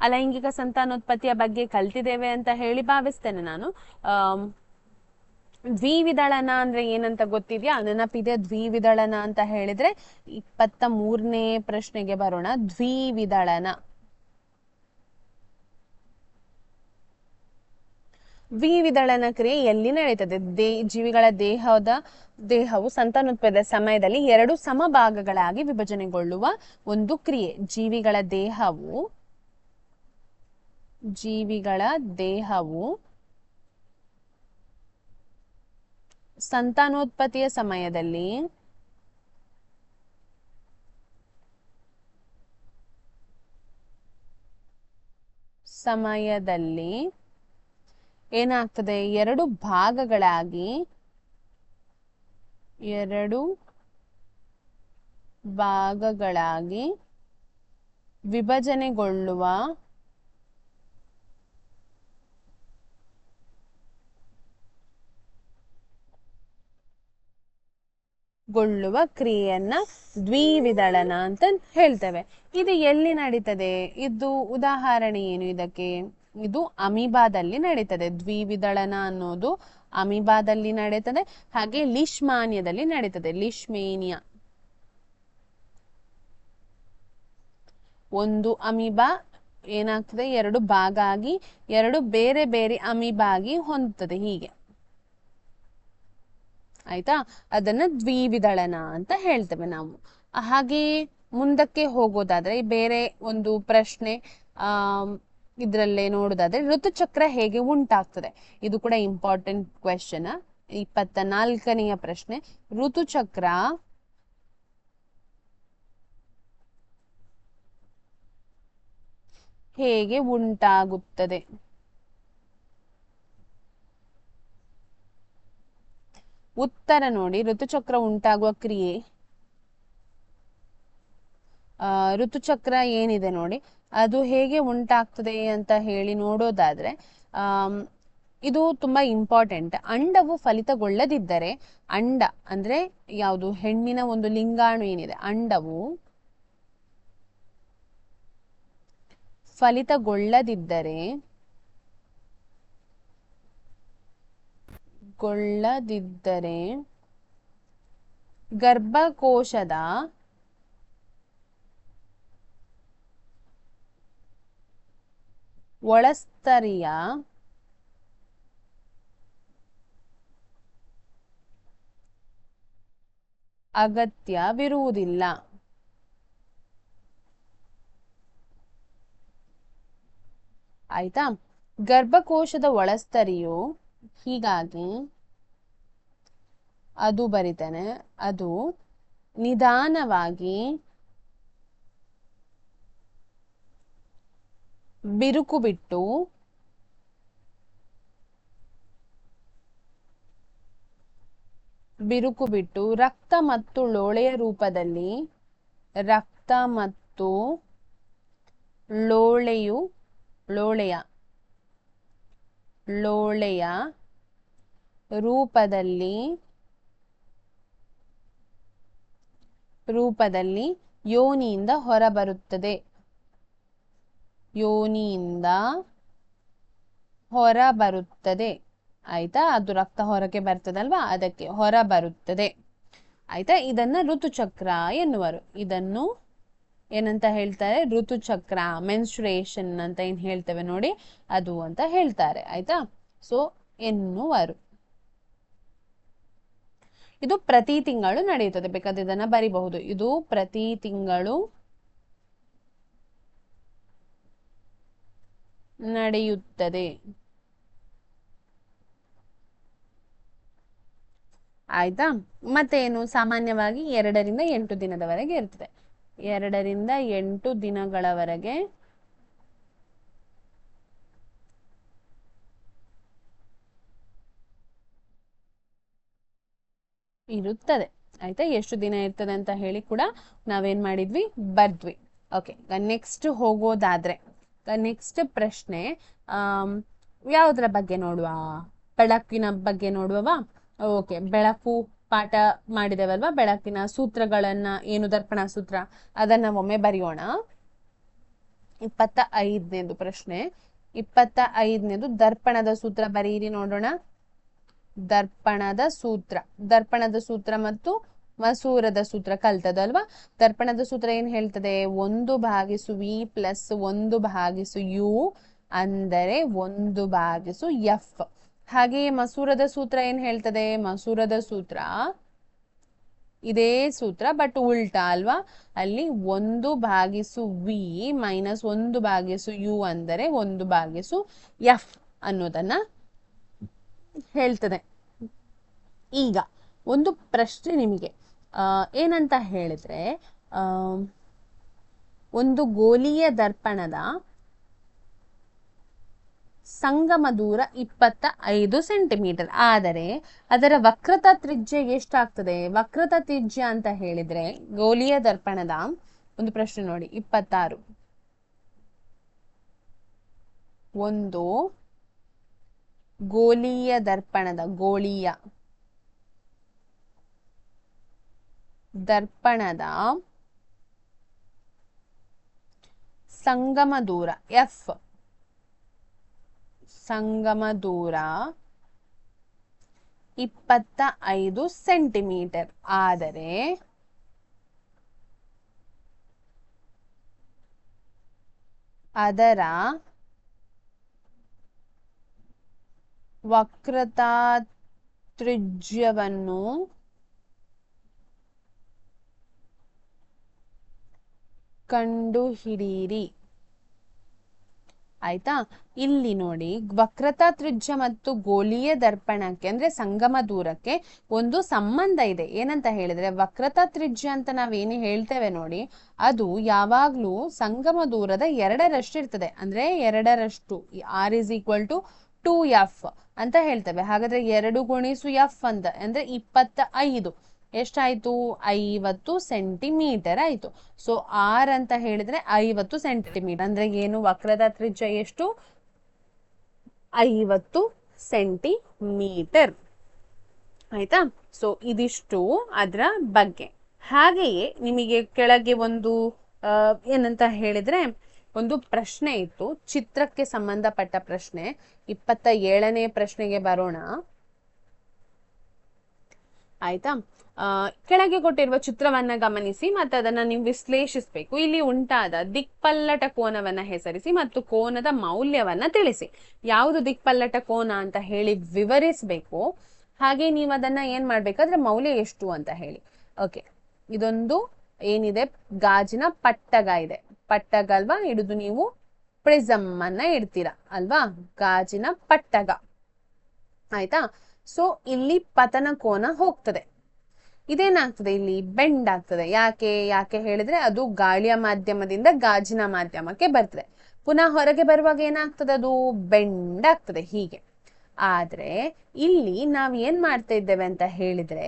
ಅಲೈಂಗಿಕ ಸಂತಾನೋತ್ಪತ್ತಿಯ ಬಗ್ಗೆ ಕಲ್ತಿದ್ದೇವೆ ಅಂತ ಹೇಳಿ ಭಾವಿಸ್ತೇನೆ ನಾನು. ದ್ವಿವಿದಳನ ಅಂದ್ರೆ ಏನಂತ ಗೊತ್ತಿದ್ಯಾ? ನೆನಪಿದೆ? ದ್ವಿವಿದಳನ ಅಂತ ಹೇಳಿದ್ರೆ 23ನೇ ಪ್ರಶ್ನೆಗೆ ಬರೋಣ. ದ್ವಿವಿದಳನ, ದ್ವಿವಿದಳನ ಕ್ರಿಯೆ ಎಲ್ಲಿ ನಡೀತದೆ? ಜೀವಿಗಳ ದೇಹವು ಸಂತಾನೋತ್ಪತ್ತಿಯ ಸಮಯದಲ್ಲಿ ಎರಡು ಸಮಭಾಗಗಳಾಗಿ ವಿಭಜನೆಗೊಳ್ಳುವ ಒಂದು ಕ್ರಿಯೆ. ಜೀವಿಗಳ ದೇಹವು ಸಂತಾನೋತ್ಪತ್ತಿಯ ಸಮಯದಲ್ಲಿ ಏನಾಗ್ತದೆ, ಎರಡು ಭಾಗಗಳಾಗಿ ವಿಭಜನೆಗೊಳ್ಳುವ ಕ್ರಿಯೆಯನ್ನ ದ್ವಿವಿದಳನ ಅಂತ ಹೇಳ್ತೇವೆ. ಇದು ಎಲ್ಲಿ ನಡೀತದೆ? ಇದು ಉದಾಹರಣೆ ಏನು ಇದಕ್ಕೆ? ಇದು ಅಮೀಬಾದಲ್ಲಿ ನಡೀತದೆ. ದ್ವಿವಿದಳನ ಅನ್ನೋದು ಅಮೀಬಾದಲ್ಲಿ ನಡೀತದೆ, ಹಾಗೆ ಲಿಶ್ಮಾನಿಯಾದಲ್ಲಿ ನಡೀತದೆ. ಲಿಶ್ಮೇನಿಯಾ ಒಂದು ಅಮೀಬಾ ಏನಾಗ್ತದೆ, ಎರಡು ಭಾಗ ಆಗಿ ಎರಡು ಬೇರೆ ಬೇರೆ ಅಮೀಬಾ ಆಗಿ ಹೊಂದುತ್ತದೆ. ಹೀಗೆ ಆಯ್ತಾ, ಅದನ್ನ ದ್ವಿವಿದಳನ ಅಂತ ಹೇಳ್ತೇವೆ ನಾವು. ಹಾಗೆ ಮುಂದಕ್ಕೆ ಹೋಗೋದಾದ್ರೆ ಬೇರೆ ಒಂದು ಪ್ರಶ್ನೆ ಇದ್ರಲ್ಲೇ ನೋಡೋದಾದ್ರೆ, ಋತುಚಕ್ರ ಹೇಗೆ ಉಂಟಾಗ್ತದೆ? ಇದು ಕೂಡ ಇಂಪಾರ್ಟೆಂಟ್ ಕ್ವೆಶ್ಚನ್. 24ನೆಯ ಪ್ರಶ್ನೆ, ಋತುಚಕ್ರ ಹೇಗೆ ಉಂಟಾಗುತ್ತದೆ? ಉತ್ತರ ನೋಡಿ, ಋತುಚಕ್ರ ಉಂಟಾಗುವ ಕ್ರಿಯೆ, ಋತುಚಕ್ರ ಏನಿದೆ ನೋಡಿ ಅದು ಹೇಗೆ ಉಂಟಾಗ್ತದೆ ಅಂತ ಹೇಳಿ ನೋಡೋದಾದ್ರೆ, ಇದು ತುಂಬಾ ಇಂಪಾರ್ಟೆಂಟ್. ಅಂಡವು ಫಲಿತಗೊಳ್ಳದಿದ್ದರೆ, ಅಂಡ ಅಂದ್ರೆ ಯಾವುದು, ಹೆಣ್ಣಿನ ಒಂದು ಲಿಂಗಾಣು ಏನಿದೆ, ಅಂಡವು ಫಲಿತಗೊಳ್ಳದಿದ್ದರೆ ಗರ್ಭಕೋಶದ ಒಳಸ್ತರಿಯ ಅಗತ್ಯವಿರುವುದಿಲ್ಲ. ಆಯ್ತಾ? ಗರ್ಭಕೋಶದ ಒಳಸ್ತರಿಯು, ಹೀಗಾಗಿ ಅದು ಬರಿತೇನೆ, ಅದು ನಿಧಾನವಾಗಿ ಬಿರುಕು ಬಿಟ್ಟು ರಕ್ತ ಮತ್ತು ಲೋಳೆಯ ರೂಪದಲ್ಲಿ, ರಕ್ತ ಮತ್ತು ಲೋಳೆಯ ರೂಪದಲ್ಲಿ ಯೋನಿಯಿಂದ ಹೊರಬರುತ್ತದೆ. ಆಯ್ತಾ? ಅದು ರಕ್ತ ಹೊರಗೆ ಬರ್ತದಲ್ವಾ, ಅದಕ್ಕೆ ಹೊರಬರುತ್ತದೆ. ಆಯ್ತಾ? ಇದನ್ನ ಋತುಚಕ್ರ ಎನ್ನುವರು. ಇದನ್ನು ಏನಂತ ಹೇಳ್ತಾರೆ? ಋತುಚಕ್ರ, ಮೆನ್ಸ್ಟ್ರುಯೇಷನ್ ಅಂತ ಏನ್ ಹೇಳ್ತೇವೆ ನೋಡಿ, ಅದು ಅಂತ ಹೇಳ್ತಾರೆ. ಆಯ್ತಾ? ಸೊ ಎನ್ನುವರು. ಇದು ಪ್ರತಿ ತಿಂಗಳು ನಡೆಯುತ್ತದೆ. ಬೇಕಾದ್ರೆ ಇದನ್ನ ಬರಿಬಹುದು. ಇದು ಪ್ರತಿ ತಿಂಗಳು ನಡೆಯುತ್ತದೆ. ಆಯ್ತಾ? ಮತ್ತೇನು, ಸಾಮಾನ್ಯವಾಗಿ 2 ರಿಂದ 8 ದಿನದವರೆಗೆ ಇರ್ತದೆ. 2 ರಿಂದ 8 ದಿನಗಳವರೆಗೆ ಇರುತ್ತದೆ. ಆಯ್ತಾ? ಎಷ್ಟು ದಿನ ಇರ್ತದೆ ಅಂತ ಹೇಳಿ ಕೂಡ ನಾವೇನ್ ಮಾಡಿದ್ವಿ, ಬರ್ದ್ವಿ. ಓಕೆ, ನೆಕ್ಸ್ಟ್ ಹೋಗೋದಾದ್ರೆ, ನೆಕ್ಸ್ಟ್ ಪ್ರಶ್ನೆ ಯಾವುದರ ಬಗ್ಗೆ ನೋಡುವ? ಬೆಳಕಿನ ಬಗ್ಗೆ ನೋಡುವವಾ? ಓಕೆ, ಬೆಳಕು ಪಾಠ ಮಾಡಿದೇವಲ್ವಾ, ಬೆಳಕಿನ ಸೂತ್ರಗಳನ್ನ, ಏನು ದರ್ಪಣ ಸೂತ್ರ, ಅದನ್ನ ಒಮ್ಮೆ ಬರೆಯೋಣ. 25ನೇದು ಪ್ರಶ್ನೆ. 25ನೇದು ದರ್ಪಣದ ಸೂತ್ರ ಬರೀರಿ ನೋಡೋಣ. ದರ್ಪಣದ ಸೂತ್ರ ಮತ್ತು ಮಸೂರದ ಸೂತ್ರ ಕಲ್ತದಲ್ವಾ. ದರ್ಪಣದ ಸೂತ್ರ ಏನ್ ಹೇಳ್ತದೆ? 1/v + 1/u ಅಂದರೆ 1/f. ಹಾಗೆಯೇ ಮಸೂರದ ಸೂತ್ರ ಏನ್ ಹೇಳ್ತದೆ? ಮಸೂರದ ಸೂತ್ರ ಇದೇ ಸೂತ್ರ, ಬಟ್ ಉಲ್ಟಾ ಅಲ್ವಾ. ಅಲ್ಲಿ 1/v - 1/u ಅಂದರೆ 1/f ಅನ್ನೋದನ್ನ ಹೇಳ್ತದೆ. ಈಗ ಒಂದು ಪ್ರಶ್ನೆ ನಿಮಗೆ ಏನಂತ ಹೇಳಿದ್ರೆ ಒಂದು ಗೋಲೀಯ ದರ್ಪಣದ ಸಂಗಮ ದೂರ 25 ಸೆಂಟಿಮೀಟರ್ ಆದರೆ ಅದರ ವಕ್ರತಾ ತ್ರಿಜ್ಯ ಎಷ್ಟಾಗ್ತದೆ? ವಕ್ರತಾ ತ್ರಿಜ್ಯ ಅಂತ ಹೇಳಿದ್ರೆ ಗೋಲೀಯ ದರ್ಪಣದ ಒಂದು ಪ್ರಶ್ನೆ ನೋಡಿ 26 ಒಂದು ಗೋಲೀಯ ದರ್ಪಣದ ಸಂಗಮ ದೂರ ಎಫ್ ಸಂಗಮ ದೂರ 25 ಸೆಂಟಿಮೀಟರ್ ಆದರೆ ಅದರ ವಕ್ರತಾ ತ್ರಿಜ್ಯವನ್ನು ಕಂಡುಹಿಡಿಯಿರಿ. ಆಯ್ತಾ? ಇಲ್ಲಿ ನೋಡಿ, ವಕ್ರತಾ ತ್ರಿಜ್ಯ ಮತ್ತು ಗೋಲೀಯ ದರ್ಪಣಕ್ಕೆ ಅಂದ್ರೆ ಸಂಗಮ ದೂರಕ್ಕೆ ಒಂದು ಸಂಬಂಧ ಇದೆ. ಏನಂತ ಹೇಳಿದ್ರೆ ವಕ್ರತಾ ತ್ರಿಜ್ಯ ಅಂತ ನಾವೇನು ಹೇಳ್ತೇವೆ ನೋಡಿ, ಅದು ಯಾವಾಗ್ಲೂ ಸಂಗಮ ದೂರದ 2ರಷ್ಟು ಇರ್ತದೆ. ಅಂದ್ರೆ 2ರಷ್ಟು, r = 2f ಅಂತ ಹೇಳ್ತೇವೆ. ಹಾಗಾದ್ರೆ 2 × f ಅಂತ ಅಂದ್ರೆ 25 ಎಷ್ಟಾಯ್ತು? 50 ಸೆಂಟಿಮೀಟರ್ ಆಯ್ತು. ಸೊ ಆರ್ ಅಂತ ಹೇಳಿದ್ರೆ 50 ಸೆಂಟಿಮೀಟರ್ ಅಂದ್ರೆ ಏನು? ವಕ್ರತಾ ತ್ರಿಜ್ಯ ಎಷ್ಟು? 50 ಸೆಂಟಿಮೀಟರ್. ಆಯ್ತಾ? ಸೊ ಇದಿಷ್ಟು ಅದರ ಬಗ್ಗೆ. ಹಾಗೆಯೇ ನಿಮಗೆ ಕೆಳಗೆ ಒಂದು ಏನಂತ ಹೇಳಿದ್ರೆ ಒಂದು ಪ್ರಶ್ನೆ ಇತ್ತು, ಚಿತ್ರಕ್ಕೆ ಸಂಬಂಧಪಟ್ಟ ಪ್ರಶ್ನೆ. 27ನೇ ಪ್ರಶ್ನೆಗೆ ಬರೋಣ. ಆಯ್ತಾ? ಕೆಳಗೆ ಕೊಟ್ಟಿರುವ ಚಿತ್ರವನ್ನ ಗಮನಿಸಿ ಮತ್ತು ಅದನ್ನ ನೀವು ವಿಶ್ಲೇಷಿಸಬೇಕು. ಇಲ್ಲಿ ಉಂಟಾದ ದಿಕ್ಪಲ್ಲಟ ಕೋನವನ್ನ ಹೆಸರಿಸಿ ಮತ್ತು ಕೋನದ ಮೌಲ್ಯವನ್ನ ತಿಳಿಸಿ. ಯಾವುದು ದಿಕ್ಪಲ್ಲಟ ಕೋನ ಅಂತ ಹೇಳಿ ವಿವರಿಸಬೇಕು. ಹಾಗೆ ನೀವು ಅದನ್ನ ಏನ್ ಮಾಡ್ಬೇಕಾದ್ರೆ ಮೌಲ್ಯ ಎಷ್ಟು ಅಂತ ಹೇಳಿ. ಓಕೆ, ಇದೊಂದು ಏನಿದೆ, ಗಾಜಿನ ಪಟ್ಟಗ ಇದೆ. ಪಟ್ಟಗ ಅಲ್ವಾ ಹಿಡಿದು ನೀವು ಪ್ರಿಸಮ್ ಅನ್ನ ಇಡ್ತೀರಾ ಅಲ್ವಾ, ಗಾಜಿನ ಪಟ್ಟಗ. ಆಯ್ತಾ? ಸೊ ಇಲ್ಲಿ ಪತನ ಕೋನ ಹೋಗ್ತದೆ. ಇದೇನಾಗ್ತದೆ? ಇಲ್ಲಿ ಬೆಂಡ್ ಆಗ್ತದೆ. ಯಾಕೆ ಹೇಳಿದ್ರೆ ಅದು ಗಾಳಿಯ ಮಾಧ್ಯಮದಿಂದ ಗಾಜಿನ ಮಾಧ್ಯಮಕ್ಕೆ ಬರ್ತದೆ. ಪುನಃ ಹೊರಗೆ ಬರುವಾಗ ಏನಾಗ್ತದೆ? ಅದು ಬೆಂಡ್ ಆಗ್ತದೆ ಹೀಗೆ. ಆದ್ರೆ ಇಲ್ಲಿ ನಾವ್ ಏನ್ ಮಾಡ್ತಾ ಇದ್ದೇವೆ ಅಂತ ಹೇಳಿದ್ರೆ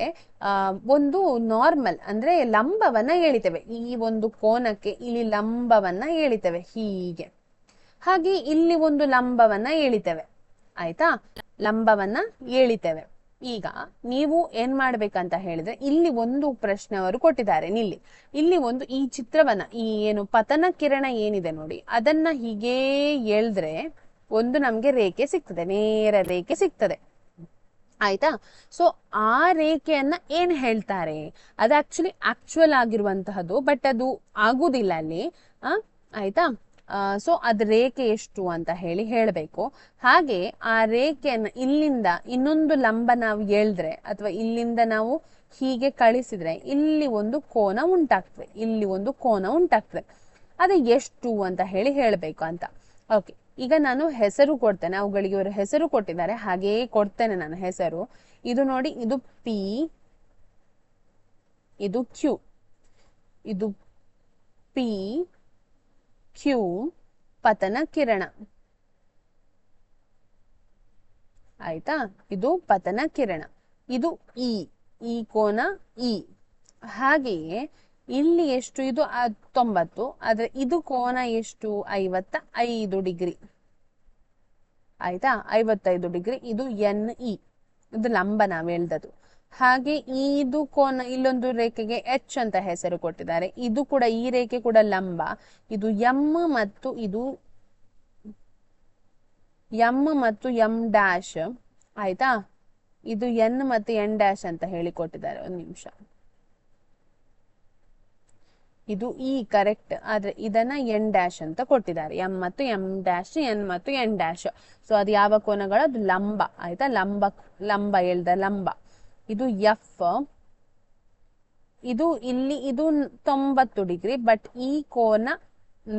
ಒಂದು ನಾರ್ಮಲ್ ಅಂದ್ರೆ ಲಂಬವನ್ನ ಎಳಿತೇವೆ. ಈ ಒಂದು ಕೋನಕ್ಕೆ ಇಲ್ಲಿ ಲಂಬವನ್ನ ಎಳಿತೇವೆ ಹೀಗೆ. ಹಾಗೆ ಇಲ್ಲಿ ಒಂದು ಲಂಬವನ್ನ ಎಳಿತೇವೆ. ಆಯ್ತಾ? ಲಂಬವನ್ನ ಎಳಿತೇವೆ. ಈಗ ನೀವು ಏನ್ ಮಾಡ್ಬೇಕಂತ ಹೇಳಿದ್ರೆ ಇಲ್ಲಿ ಒಂದು ಪ್ರಶ್ನೆ ಅವರು ಕೊಟ್ಟಿದ್ದಾರೆ. ಇಲ್ಲಿ ಒಂದು ಈ ಚಿತ್ರವನ್ನ, ಈ ಏನು ಪತನ ಕಿರಣ ಏನಿದೆ ನೋಡಿ, ಅದನ್ನ ಹೀಗೇ ಎಳೆದ್ರೆ ಒಂದು ನಮ್ಗೆ ರೇಖೆ ಸಿಗ್ತದೆ, ನೇರ ರೇಖೆ ಸಿಗ್ತದೆ. ಆಯ್ತಾ? ಸೊ ಆ ರೇಖೆಯನ್ನ ಏನ್ ಹೇಳ್ತಾರೆ? ಅದು ಆಕ್ಚುಲ್ ಆಗಿರುವಂತಹದ್ದು, ಬಟ್ ಅದು ಆಗುದಿಲ್ಲ ಅಲ್ಲಿ. ಆಯ್ತಾ? ಸೊ ಅದ್ ರೇಖೆ ಎಷ್ಟು ಅಂತ ಹೇಳಿ ಹೇಳ್ಬೇಕು. ಹಾಗೆ ಆ ರೇಖೆಯನ್ನ ಇಲ್ಲಿಂದ ಇನ್ನೊಂದು ಲಂಬ ನಾವು ಎಳೆದ್ರೆ ಅಥವಾ ಇಲ್ಲಿಂದ ನಾವು ಹೀಗೆ ಕಳಿಸಿದ್ರೆ ಇಲ್ಲಿ ಒಂದು ಕೋನ ಉಂಟಾಗ್ತದೆ. ಅದು ಎಷ್ಟು ಅಂತ ಹೇಳಿ ಹೇಳ್ಬೇಕು ಅಂತ. ಓಕೆ, ಈಗ ನಾನು ಹೆಸರು ಕೊಡ್ತೇನೆ. ಅವುಗಳಿಗೆ ಇವರು ಹೆಸರು ಕೊಟ್ಟಿದ್ದಾರೆ, ಹಾಗೆಯೇ ಕೊಡ್ತೇನೆ ನಾನು ಹೆಸರು. ಇದು ನೋಡಿ, ಇದು ಪಿ, ಇದು ಕ್ಯೂ, ಇದು ಪಿ ಕ್ಯೂ ಪತನ ಕಿರಣ. ಆಯ್ತಾ? ಇದು ಪತನ ಕಿರಣ. ಇದು ಈ ಕೋನ ಇ. ಹಾಗೆಯೇ ಇಲ್ಲಿ ಎಷ್ಟು? ಇದು 90. ಆದ್ರೆ ಇದು ಕೋನ ಎಷ್ಟು? 55 ಡಿಗ್ರಿ. ಆಯ್ತಾ? 55 ಡಿಗ್ರಿ. ಇದು NE, ಇದು ಲಂಬ ನಾವು ಎಳ್ದದ್ದು. ಹಾಗೆ ಇದು ಕೋನ, ಇಲ್ಲೊಂದು ರೇಖೆಗೆ H ಅಂತ ಹೆಸರು ಕೊಟ್ಟಿದ್ದಾರೆ. ಇದು ಕೂಡ, ಈ ರೇಖೆ ಕೂಡ ಲಂಬ. ಇದು M ಮತ್ತು ಇದು M ಡ್ಯಾಶ್. ಆಯ್ತಾ? ಇದು N ಮತ್ತು N ಡ್ಯಾಶ್ ಅಂತ ಹೇಳಿ ಕೊಟ್ಟಿದ್ದಾರೆ. ಒಂದು ನಿಮಿಷ, ಇದು ಕರೆಕ್ಟ್. ಆದ್ರೆ ಇದನ್ನ N ಡ್ಯಾಶ್ ಅಂತ ಕೊಟ್ಟಿದ್ದಾರೆ. M ಮತ್ತು M ಡ್ಯಾಶ್, N ಮತ್ತು N ಡ್ಯಾಶ್. ಸೊ ಅದು ಯಾವ ಕೋನಗಳು? ಅದು ಲಂಬ. ಆಯ್ತಾ? ಲಂಬ ಎಳ್ದ ಲಂಬ. ಇದು F. ಇದು ಇಲ್ಲಿ ಇದು 90 ಡಿಗ್ರಿ, ಬಟ್ ಈ ಕೋನ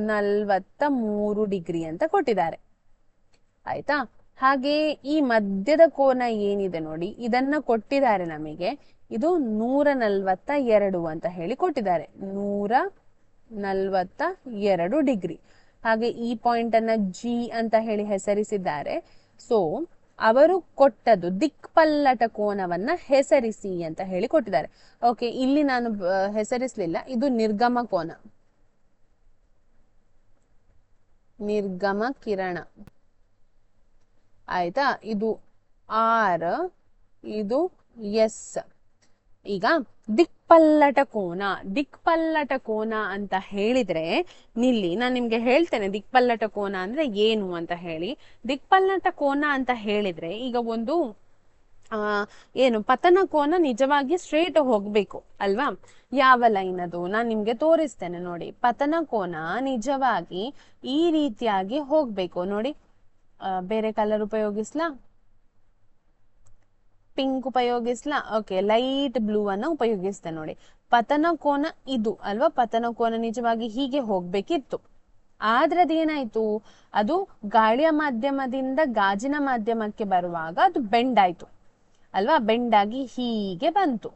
43 ಡಿಗ್ರಿ ಅಂತ ಕೊಟ್ಟಿದ್ದಾರೆ. ಆಯ್ತಾ? ಹಾಗೆ ಈ ಮಧ್ಯದ ಕೋನ ಏನಿದೆ ನೋಡಿ, ಇದನ್ನ ಕೊಟ್ಟಿದ್ದಾರೆ ನಮಗೆ. ಇದು 142 ಅಂತ ಹೇಳಿ ಕೊಟ್ಟಿದ್ದಾರೆ, 142 ಡಿಗ್ರಿ. ಹಾಗೆ ಈ ಪಾಯಿಂಟ್ ಅನ್ನ ಜಿ ಅಂತ ಹೇಳಿ ಹೆಸರಿಸಿದ್ದಾರೆ. ಸೊ ಅವರು ಕೊಟ್ಟದ್ದು ದಿಕ್ಪಲ್ಲಟ ಕೋನವನ್ನ ಹೆಸರಿಸಿ ಅಂತ ಹೇಳಿ ಕೊಟ್ಟಿದ್ದಾರೆ. ಓಕೆ, ಇಲ್ಲಿ ನಾನು ಹೆಸರಿಸಲಿಲ್ಲ, ಇದು ನಿರ್ಗಮ ಕೋನ, ನಿರ್ಗಮ ಕಿರಣ ಆಯ್ತಾ. ಇದು ಆರ್, ಇದು ಎಸ್. ಈಗ ದಿಕ್ಪಲ್ಲಟ ಕೋನ, ದಿಕ್ಪಲ್ಲಟ ಕೋನ ಅಂತ ಹೇಳಿದ್ರೆ ನಿಲ್ಲಿ ನಾನು ನಿಮ್ಗೆ ಹೇಳ್ತೇನೆ ದಿಕ್ಪಲ್ಲಟ ಕೋನ ಅಂದ್ರೆ ಏನು ಅಂತ ಹೇಳಿ. ದಿಕ್ಪಲ್ಲಟ ಕೋನ ಅಂತ ಹೇಳಿದ್ರೆ ಈಗ ಒಂದು ಏನು ಪತನ ಕೋನ ನಿಜವಾಗಿ ಸ್ಟ್ರೇಟ್ ಹೋಗ್ಬೇಕು ಅಲ್ವಾ. ಯಾವ ಲೈನ್ ಅದು ನಾನು ನಿಮ್ಗೆ ತೋರಿಸ್ತೇನೆ ನೋಡಿ. ಪತನ ಕೋನ ನಿಜವಾಗಿ ಈ ರೀತಿಯಾಗಿ ಹೋಗ್ಬೇಕು ನೋಡಿ. ಬೇರೆ ಕಲರ್ ಉಪಯೋಗಿಸ್ಲಾ, ಪಿಂಕ್ ಉಪಯೋಗಿಸ್ಲಾ? ಓಕೆ, ಲೈಟ್ ಬ್ಲೂ ಅನ್ನ ಉಪಯೋಗಿಸ್ತೇನೆ ನೋಡಿ. ಪತನ ಕೋನ ಇದು ಅಲ್ವಾ, ಪತನ ಕೋನ ನಿಜವಾಗಿ ಹೀಗೆ ಹೋಗ್ಬೇಕಿತ್ತು. ಆದ್ರೆ ಅದೇನಾಯ್ತು, ಅದು ಗಾಳಿಯ ಮಾಧ್ಯಮದಿಂದ ಗಾಜಿನ ಮಾಧ್ಯಮಕ್ಕೆ ಬರುವಾಗ ಅದು ಬೆಂಡ್ ಆಯ್ತು ಅಲ್ವಾ. ಬೆಂಡ್ ಆಗಿ ಹೀಗೆ ಬಂತು,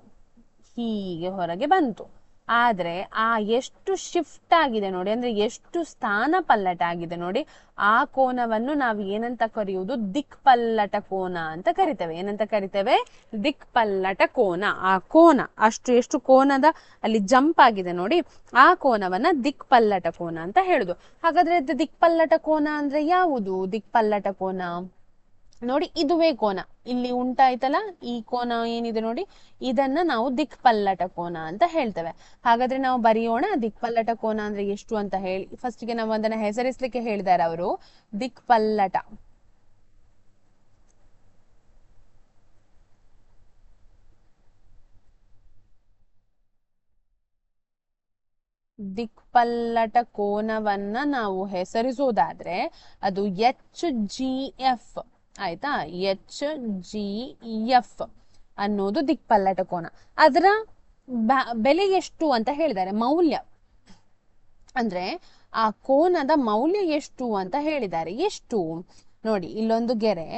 ಹೀಗೆ ಹೊರಗೆ ಬಂತು. ಆದ್ರೆ ಆ ಎಷ್ಟು ಶಿಫ್ಟ್ ಆಗಿದೆ ನೋಡಿ, ಅಂದ್ರೆ ಎಷ್ಟು ಸ್ಥಾನ ಪಲ್ಲಟ ಆಗಿದೆ ನೋಡಿ, ಆ ಕೋನವನ್ನು ನಾವು ಏನಂತ ಕರೆಯುವುದು, ದಿಕ್ಪಲ್ಲಟ ಕೋನ ಅಂತ ಕರಿತೇವೆ. ಏನಂತ ಕರಿತೇವೆ? ದಿಕ್ಪಲ್ಲಟ ಕೋನ. ಆ ಕೋನ ಅಷ್ಟು ಎಷ್ಟು ಕೋನದ ಅಲ್ಲಿ ಜಂಪ್ ಆಗಿದೆ ನೋಡಿ, ಆ ಕೋನವನ್ನ ದಿಕ್ಪಲ್ಲಟ ಕೋನ ಅಂತ ಹೇಳುದು. ಹಾಗಾದ್ರೆ ದಿಕ್ಪಲ್ಲಟ ಕೋನ ಅಂದ್ರೆ ಯಾವುದು? ದಿಕ್ಪಲ್ಲಟ ಕೋನ ನೋಡಿ, ಇದುವೇ ಕೋನ ಇಲ್ಲಿ ಉಂಟಾಯ್ತಲ್ಲ, ಈ ಕೋನ ಏನಿದೆ ನೋಡಿ, ಇದನ್ನ ನಾವು ದಿಕ್ಪಲ್ಲಟ ಕೋನ ಅಂತ ಹೇಳ್ತೇವೆ. ಹಾಗಾದ್ರೆ ನಾವು ಬರೆಯೋಣ ದಿಕ್ಪಲ್ಲಟ ಕೋನ ಅಂದ್ರೆ ಎಷ್ಟು ಅಂತ ಹೇಳಿ. ಫಸ್ಟ್ಗೆ ನಾವು ಅದನ್ನ ಹೆಸರಿಸ್ಲಿಕ್ಕೆ ಹೇಳಿದ್ದಾರೆ ಅವರು, ದಿಕ್ಪಲ್ಲಟ. ದಿಕ್ಪಲ್ಲಟ ಕೋನವನ್ನ ನಾವು ಹೆಸರಿಸುವುದಾದ್ರೆ ಅದು HGF ಆಯ್ತಾ. HGF ಅನ್ನೋದು ದಿಕ್ಪಲ್ಲಟ ಕೋನ. ಅದರ ಬೆಲೆ ಎಷ್ಟು ಅಂತ ಹೇಳಿದ್ದಾರೆ, ಮೌಲ್ಯ ಅಂದ್ರೆ ಆ ಕೋನದ ಮೌಲ್ಯ ಎಷ್ಟು ಅಂತ ಹೇಳಿದ್ದಾರೆ. ಎಷ್ಟು ನೋಡಿ, ಇಲ್ಲೊಂದು ಗೆರೆ,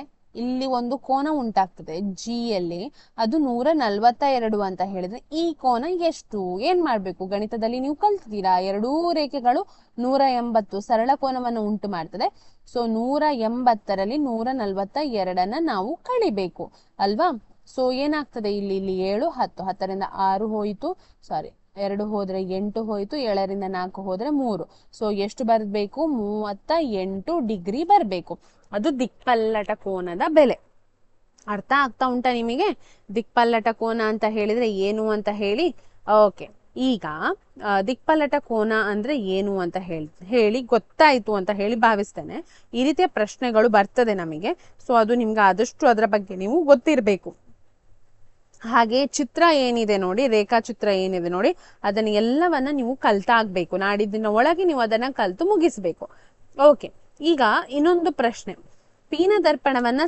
ಇಲ್ಲಿ ಒಂದು ಕೋನ ಉಂಟಾಗ್ತದೆ ಜಿ ಯಲ್ಲಿ, ಅದು 142 ಅಂತ ಹೇಳಿದ್ರೆ ಈ ಕೋನ ಎಷ್ಟು? ಏನ್ ಮಾಡ್ಬೇಕು, ಗಣಿತದಲ್ಲಿ ನೀವು ಕಲ್ತಿದ್ದೀರಾ, ಎರಡೂ ರೇಖೆಗಳು 180 ಸರಳ ಕೋನವನ್ನು ಉಂಟು ಮಾಡ್ತದೆ. ಸೊ 180ರಲ್ಲಿ 142 ನಾವು ಕಳಿಬೇಕು ಅಲ್ವಾ. ಸೊ ಏನಾಗ್ತದೆ, ಇಲ್ಲಿ 7 10, 10ರಿಂದ 6 ಹೋಯಿತು, ಸಾರಿ 2 ಹೋದ್ರೆ 8 ಹೋಯ್ತು, 7ರಿಂದ 4 ಹೋದ್ರೆ 3. ಸೊ ಎಷ್ಟು ಬರ್ಬೇಕು? 38 ಡಿಗ್ರಿ ಬರ್ಬೇಕು. ಅದು ದಿಕ್ಪಲ್ಲಟ ಕೋನದ ಬೆಲೆ. ಅರ್ಥ ಆಗ್ತಾ ಉಂಟಾ ನಿಮಗೆ ದಿಕ್ಪಲ್ಲಟ ಕೋನ ಅಂತ ಹೇಳಿದ್ರೆ ಏನು ಅಂತ ಹೇಳಿ? ಓಕೆ, ಈಗ ದಿಕ್ಪಲ್ಲಟ ಕೋನ ಅಂದ್ರೆ ಏನು ಅಂತ ಹೇಳಿ ಗೊತ್ತಾಯ್ತು ಅಂತ ಹೇಳಿ ಭಾವಿಸ್ತೇನೆ. ಈ ರೀತಿಯ ಪ್ರಶ್ನೆಗಳು ಬರ್ತದೆ ನಮಗೆ. ಸೊ ಅದು ನಿಮ್ಗೆ ಆದಷ್ಟು ಅದರ ಬಗ್ಗೆ ನೀವು ಗೊತ್ತಿರಬೇಕು. ಹಾಗೆ ಚಿತ್ರ ಏನಿದೆ ನೋಡಿ, ರೇಖಾಚಿತ್ರ ಏನಿದೆ ನೋಡಿ, ಅದನ್ನ ಎಲ್ಲವನ್ನ ನೀವು ಕಲ್ತಾಗ್ಬೇಕು. ನಾಡಿದ್ದಿನ ಒಳಗೆ ನೀವು ಅದನ್ನ ಕಲ್ತು ಮುಗಿಸ್ಬೇಕು. ಓಕೆ, ಈಗ ಇನ್ನೊಂದು ಪ್ರಶ್ನೆ. ಪೀನ ದರ್ಪಣವನ್ನ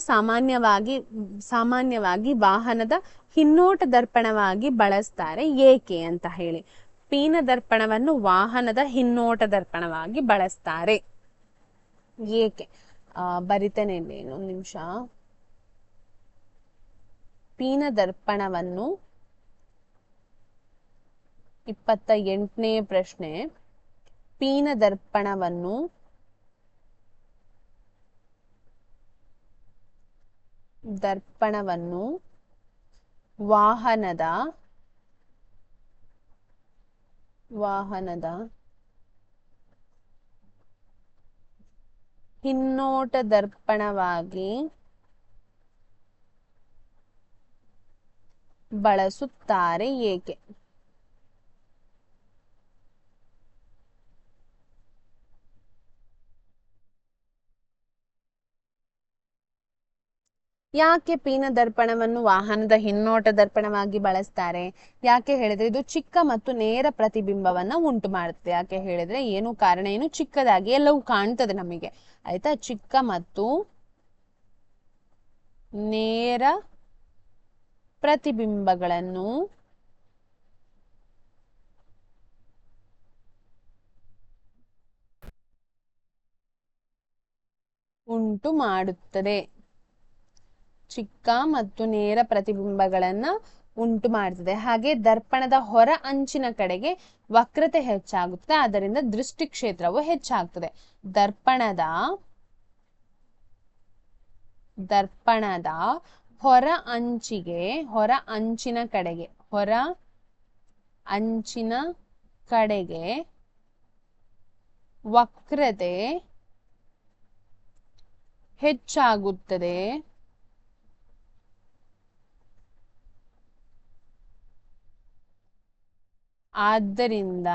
ಸಾಮಾನ್ಯವಾಗಿ ವಾಹನದ ಹಿನ್ನೋಟ ದರ್ಪಣವಾಗಿ ಬಳಸ್ತಾರೆ, ಏಕೆ ಅಂತ ಹೇಳಿ. ಪೀನ ದರ್ಪಣವನ್ನು ವಾಹನದ ಹಿನ್ನೋಟ ದರ್ಪಣವಾಗಿ ಬಳಸ್ತಾರೆ, ಏಕೆ? ಬರಿತೇನೆ ಇಲ್ಲಿ, ಇನ್ನೊಂದು ನಿಮಿಷ. ಪೀನ ದರ್ಪಣವನ್ನು 28ನೇ ಪ್ರಶ್ನೆ. ಪೀನ ದರ್ಪಣವನ್ನು ವಾಹನದ ಹಿನ್ನೋಟ ದರ್ಪಣವಾಗಿ ಬಳಸುತ್ತಾರೆ, ಏಕೆ? ಯಾಕೆ ಪೀನ ದರ್ಪಣವನ್ನು ವಾಹನದ ಹಿನ್ನೋಟ ದರ್ಪಣವಾಗಿ ಬಳಸ್ತಾರೆ? ಯಾಕೆ ಹೇಳಿದ್ರೆ ಇದು ಚಿಕ್ಕ ಮತ್ತು ನೇರ ಪ್ರತಿಬಿಂಬವನ್ನ ಉಂಟು ಮಾಡುತ್ತೆ. ಯಾಕೆ ಹೇಳಿದ್ರೆ ಏನು ಕಾರಣ ಏನು? ಚಿಕ್ಕದಾಗಿ ಎಲ್ಲವೂ ಕಾಣ್ತದೆ ನಮಗೆ ಆಯ್ತಾ. ಚಿಕ್ಕ ಮತ್ತು ನೇರ ಪ್ರತಿಬಿಂಬಗಳನ್ನು ಉಂಟು ಮಾಡುತ್ತದೆ. ಚಿಕ್ಕ ಮತ್ತು ನೇರ ಪ್ರತಿಬಿಂಬಗಳನ್ನ ಉಂಟು ಮಾಡ್ತದೆ. ಹಾಗೆ ದರ್ಪಣದ ಹೊರ ಅಂಚಿನ ಕಡೆಗೆ ವಕ್ರತೆ ಹೆಚ್ಚಾಗುತ್ತೆ, ಆದ್ದರಿಂದ ದೃಷ್ಟಿ ಕ್ಷೇತ್ರವು ಹೆಚ್ಚಾಗ್ತದೆ. ದರ್ಪಣದ ಹೊರ ಅಂಚಿನ ಕಡೆಗೆ ವಕ್ರತೆ ಹೆಚ್ಚಾಗುತ್ತದೆ. ಆದ್ದರಿಂದ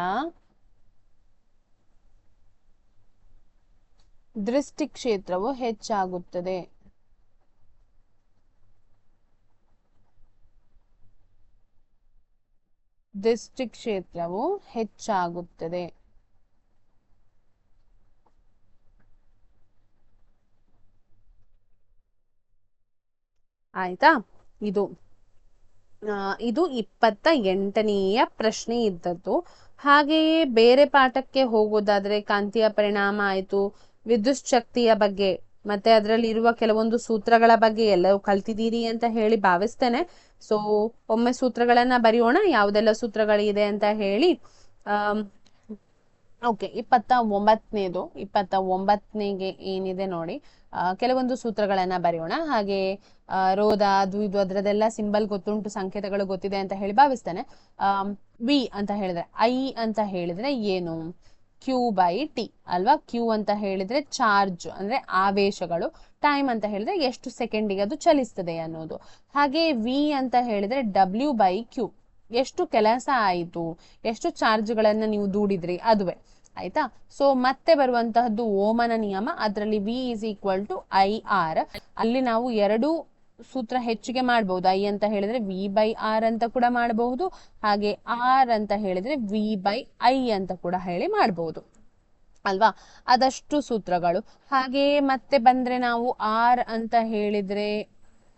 ದೃಷ್ಟಿ ಕ್ಷೇತ್ರವು ಹೆಚ್ಚಾಗುತ್ತದೆ. ಆಯ್ತಾ? ಇದು 28ನೆಯ ಪ್ರಶ್ನೆ ಇದ್ದದ್ದು. ಹಾಗೆಯೇ ಬೇರೆ ಪಾಠಕ್ಕೆ ಹೋಗೋದಾದ್ರೆ ಕಾಂತೀಯ ಪರಿಣಾಮ ಆಯ್ತು, ವಿದ್ಯುತ್ ಶಕ್ತಿಯ ಬಗ್ಗೆ ಮತ್ತೆ ಅದರಲ್ಲಿ ಇರುವ ಕೆಲವೊಂದು ಸೂತ್ರಗಳ ಬಗ್ಗೆ ಎಲ್ಲವೂ ಕಲ್ತಿದ್ದೀರಿ ಅಂತ ಹೇಳಿ ಭಾವಿಸ್ತೇನೆ. ಸೊ ಒಮ್ಮೆ ಸೂತ್ರಗಳನ್ನ ಬರೆಯೋಣ, ಯಾವುದೆಲ್ಲ ಸೂತ್ರಗಳಿದೆ ಅಂತ ಹೇಳಿ. ಓಕೆ, 29ನೇಗೆ ಏನಿದೆ ನೋಡಿ, ಕೆಲವೊಂದು ಸೂತ್ರಗಳನ್ನ ಬರೆಯೋಣ. ಹಾಗೆ ರೋಧ ಅದು ಇದು ಅದರದೆಲ್ಲ ಸಿಂಬಲ್ ಗೊತ್ತುಂಟು, ಸಂಕೇತಗಳು ಗೊತ್ತಿದೆ ಅಂತ ಹೇಳಿ ಭಾವಿಸ್ತೇನೆ. ವಿ ಅಂತ ಹೇಳಿದ್ರೆ, ಐ ಅಂತ ಹೇಳಿದ್ರೆ ಏನು? ಕ್ಯೂ ಬೈ ಟಿ ಅಲ್ವಾ? ಕ್ಯೂ ಅಂತ ಹೇಳಿದ್ರೆ ಚಾರ್ಜ್ ಅಂದ್ರೆ ಆವೇಶಗಳು, ಟೈಮ್ ಅಂತ ಹೇಳಿದ್ರೆ ಎಷ್ಟು ಸೆಕೆಂಡಿಗೆ ಅದು ಚಲಿಸ್ತದೆ ಅನ್ನೋದು. ಹಾಗೆ ವಿ ಅಂತ ಹೇಳಿದ್ರೆ ಡಬ್ಲ್ಯೂ ಬೈ ಕ್ಯೂ, ಎಷ್ಟು ಕೆಲಸ ಆಯಿತು, ಎಷ್ಟು ಚಾರ್ಜ್ಗಳನ್ನ ನೀವು ದೂಡಿದ್ರಿ, ಅದುವೇ. ಆಯ್ತಾ? ಸೊ ಮತ್ತೆ ಬರುವಂತಹದ್ದು ಓಮನ ನಿಯಮ, ಅದರಲ್ಲಿ V is equal to I R. ಅಲ್ಲಿ ನಾವು ಎರಡು ಸೂತ್ರ ಹೆಚ್ಚಿಗೆ ಮಾಡಬಹುದು. ಐ ಅಂತ ಹೇಳಿದ್ರೆ ವಿ ಬೈ ಆರ್ ಅಂತ ಕೂಡ ಮಾಡಬಹುದು, ಹಾಗೆ ಆರ್ ಅಂತ ಹೇಳಿದ್ರೆ ವಿ ಬೈ ಐ ಅಂತ ಕೂಡ ಹೇಳಿ ಮಾಡಬಹುದು ಅಲ್ವಾ? ಅದಷ್ಟು ಸೂತ್ರಗಳು. ಹಾಗೆ ಮತ್ತೆ ಬಂದ್ರೆ ನಾವು ಆರ್ ಅಂತ ಹೇಳಿದ್ರೆ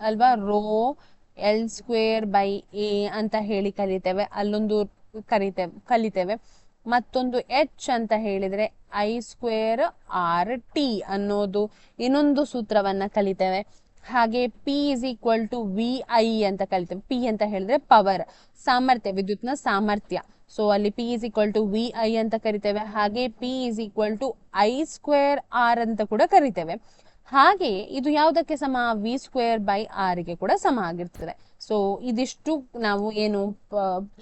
ಅಲ್ವಾ, rho L square by A ಅಂತ ಹೇಳಿ ಕಲಿತೇವೆ, ಅಲ್ಲೊಂದು ಕಲಿತೇವೆ. ಮತ್ತೊಂದು ಎಚ್ ಅಂತ ಹೇಳಿದ್ರೆ ಐ ಸ್ಕ್ವೇರ್ ಆರ್ ಟಿ ಅನ್ನೋದು ಇನ್ನೊಂದು ಸೂತ್ರವನ್ನ ಕಲಿತೇವೆ. ಹಾಗೆ P is equal to V I ಅಂತ ಕಲಿತೇವೆ. ಪಿ ಅಂತ ಹೇಳಿದ್ರೆ ಪವರ್, ಸಾಮರ್ಥ್ಯ, ವಿದ್ಯುತ್ನ ಸಾಮರ್ಥ್ಯ. ಸೊ ಅಲ್ಲಿ P is equal to V I ಅಂತ ಕರಿತೇವೆ. ಹಾಗೆ P is equal to I square R ಅಂತ ಕೂಡ ಕರಿತೇವೆ. ಹಾಗೆ ಇದು ಯಾವುದಕ್ಕೆ ಸಮ? ವಿ ಸ್ಕ್ವೇರ್ ಬೈ ಆರ್ ಗೆ ಕೂಡ ಸಮ ಆಗಿರ್ತದೆ. ಸೊ ಇದಿಷ್ಟು ನಾವು ಏನು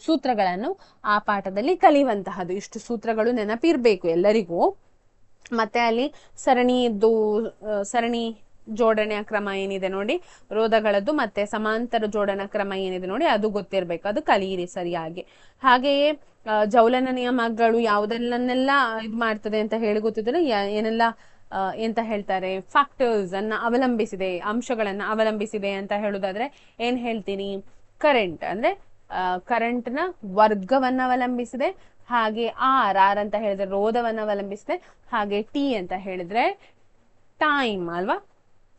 ಸೂತ್ರಗಳನ್ನು ಆ ಪಾಠದಲ್ಲಿ ಕಲಿಯುವಂತಹದ್ದು. ಇಷ್ಟು ಸೂತ್ರಗಳು ನೆನಪಿರ್ಬೇಕು ಎಲ್ಲರಿಗೂ. ಮತ್ತೆ ಅಲ್ಲಿ ಸರಣಿ ಜೋಡಣೆಯ ಕ್ರಮ ಏನಿದೆ ನೋಡಿ, ರೋಧಗಳದ್ದು, ಮತ್ತೆ ಸಮಾಂತರ ಜೋಡಣಾ ಕ್ರಮ ಏನಿದೆ ನೋಡಿ, ಅದು ಗೊತ್ತಿರ್ಬೇಕು, ಅದು ಕಲಿಯಿರಿ ಸರಿಯಾಗಿ. ಹಾಗೆಯೇ ಜೌಲನ ನಿಯಮಗಳು ಯಾವುದನ್ನೆಲ್ಲ ಇದು ಮಾಡ್ತದೆ ಅಂತ ಹೇಳಿ ಗೊತ್ತಿದ್ರೆ, ಏನೆಲ್ಲ ಎಂತ ಹೇಳ್ತಾರೆ, ಫ್ಯಾಕ್ಟರ್ಸ್ ಅನ್ನ ಅವಲಂಬಿಸಿದೆ, ಅಂಶಗಳನ್ನ ಅವಲಂಬಿಸಿದೆ ಅಂತ ಹೇಳುದಾದ್ರೆ ಏನ್ ಹೇಳ್ತೀನಿ? ಕರೆಂಟ್ ಅಂದ್ರೆ ಕರೆಂಟ್ ನ ವರ್ಗವನ್ನ ಅವಲಂಬಿಸಿದೆ. ಹಾಗೆ ಆರ್ ಅಂತ ಹೇಳಿದ್ರೆ ರೋಧವನ್ನ ಅವಲಂಬಿಸಿದೆ. ಹಾಗೆ ಟಿ ಅಂತ ಹೇಳಿದ್ರೆ ಟೈಮ್ ಅಲ್ವಾ,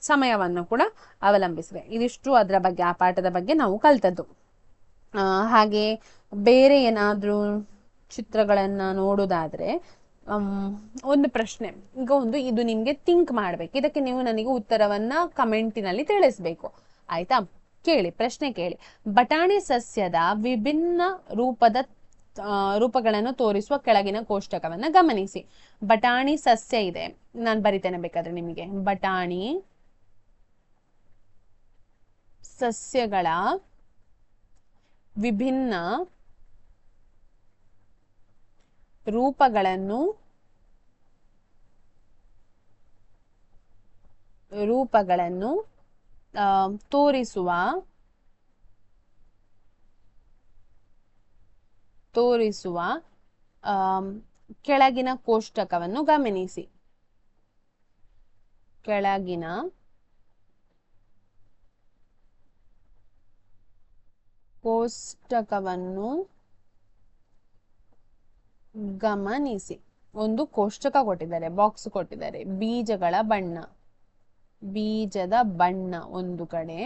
ಸಮಯವನ್ನು ಕೂಡ ಅವಲಂಬಿಸಿದೆ. ಇದಿಷ್ಟು ಅದರ ಬಗ್ಗೆ, ಆ ಪಾಠದ ಬಗ್ಗೆ ನಾವು ಕಲ್ತದ್ದು. ಹಾಗೆ ಬೇರೆ ಏನಾದ್ರೂ ಚಿತ್ರಗಳನ್ನ ನೋಡುದಾದ್ರೆ ಒಂದು ಪ್ರಶ್ನೆ, ಈಗ ಇದು ನಿಮ್ಗೆ ಥಿಂಕ್ ಮಾಡ್ಬೇಕು, ಇದಕ್ಕೆ ನೀವು ನನಗೆ ಉತ್ತರವನ್ನ ಕಮೆಂಟಿನಲ್ಲಿ ತಿಳಿಸ್ಬೇಕು. ಆಯ್ತಾ? ಕೇಳಿ, ಪ್ರಶ್ನೆ ಕೇಳಿ. ಬಟಾಣಿ ಸಸ್ಯದ ವಿಭಿನ್ನ ರೂಪಗಳನ್ನು ತೋರಿಸುವ ಕೆಳಗಿನ ಕೋಷ್ಟಕವನ್ನ ಗಮನಿಸಿ. ಬಟಾಣಿ ಸಸ್ಯ ಇದೆ, ನಾನು ಬರಿತೇನೆ ಬೇಕಾದ್ರೆ ನಿಮಗೆ. ಬಟಾಣಿ ಸಸ್ಯಗಳ ವಿಭಿನ್ನ ರೂಪಗಳನ್ನು ತೋರಿಸುವ ಕೆಳಗಿನ ಕೋಷ್ಟಕವನ್ನು ಗಮನಿಸಿ. ಕೆಳಗಿನ ಕೋಷ್ಟಕವನ್ನು ಗಮನಿಸಿ. ಒಂದು ಕೋಷ್ಟಕ ಕೊಟ್ಟಿದ್ದಾರೆ, ಬಾಕ್ಸ್ ಕೊಟ್ಟಿದ್ದಾರೆ. ಬೀಜದ ಬಣ್ಣ ಒಂದು ಕಡೆ,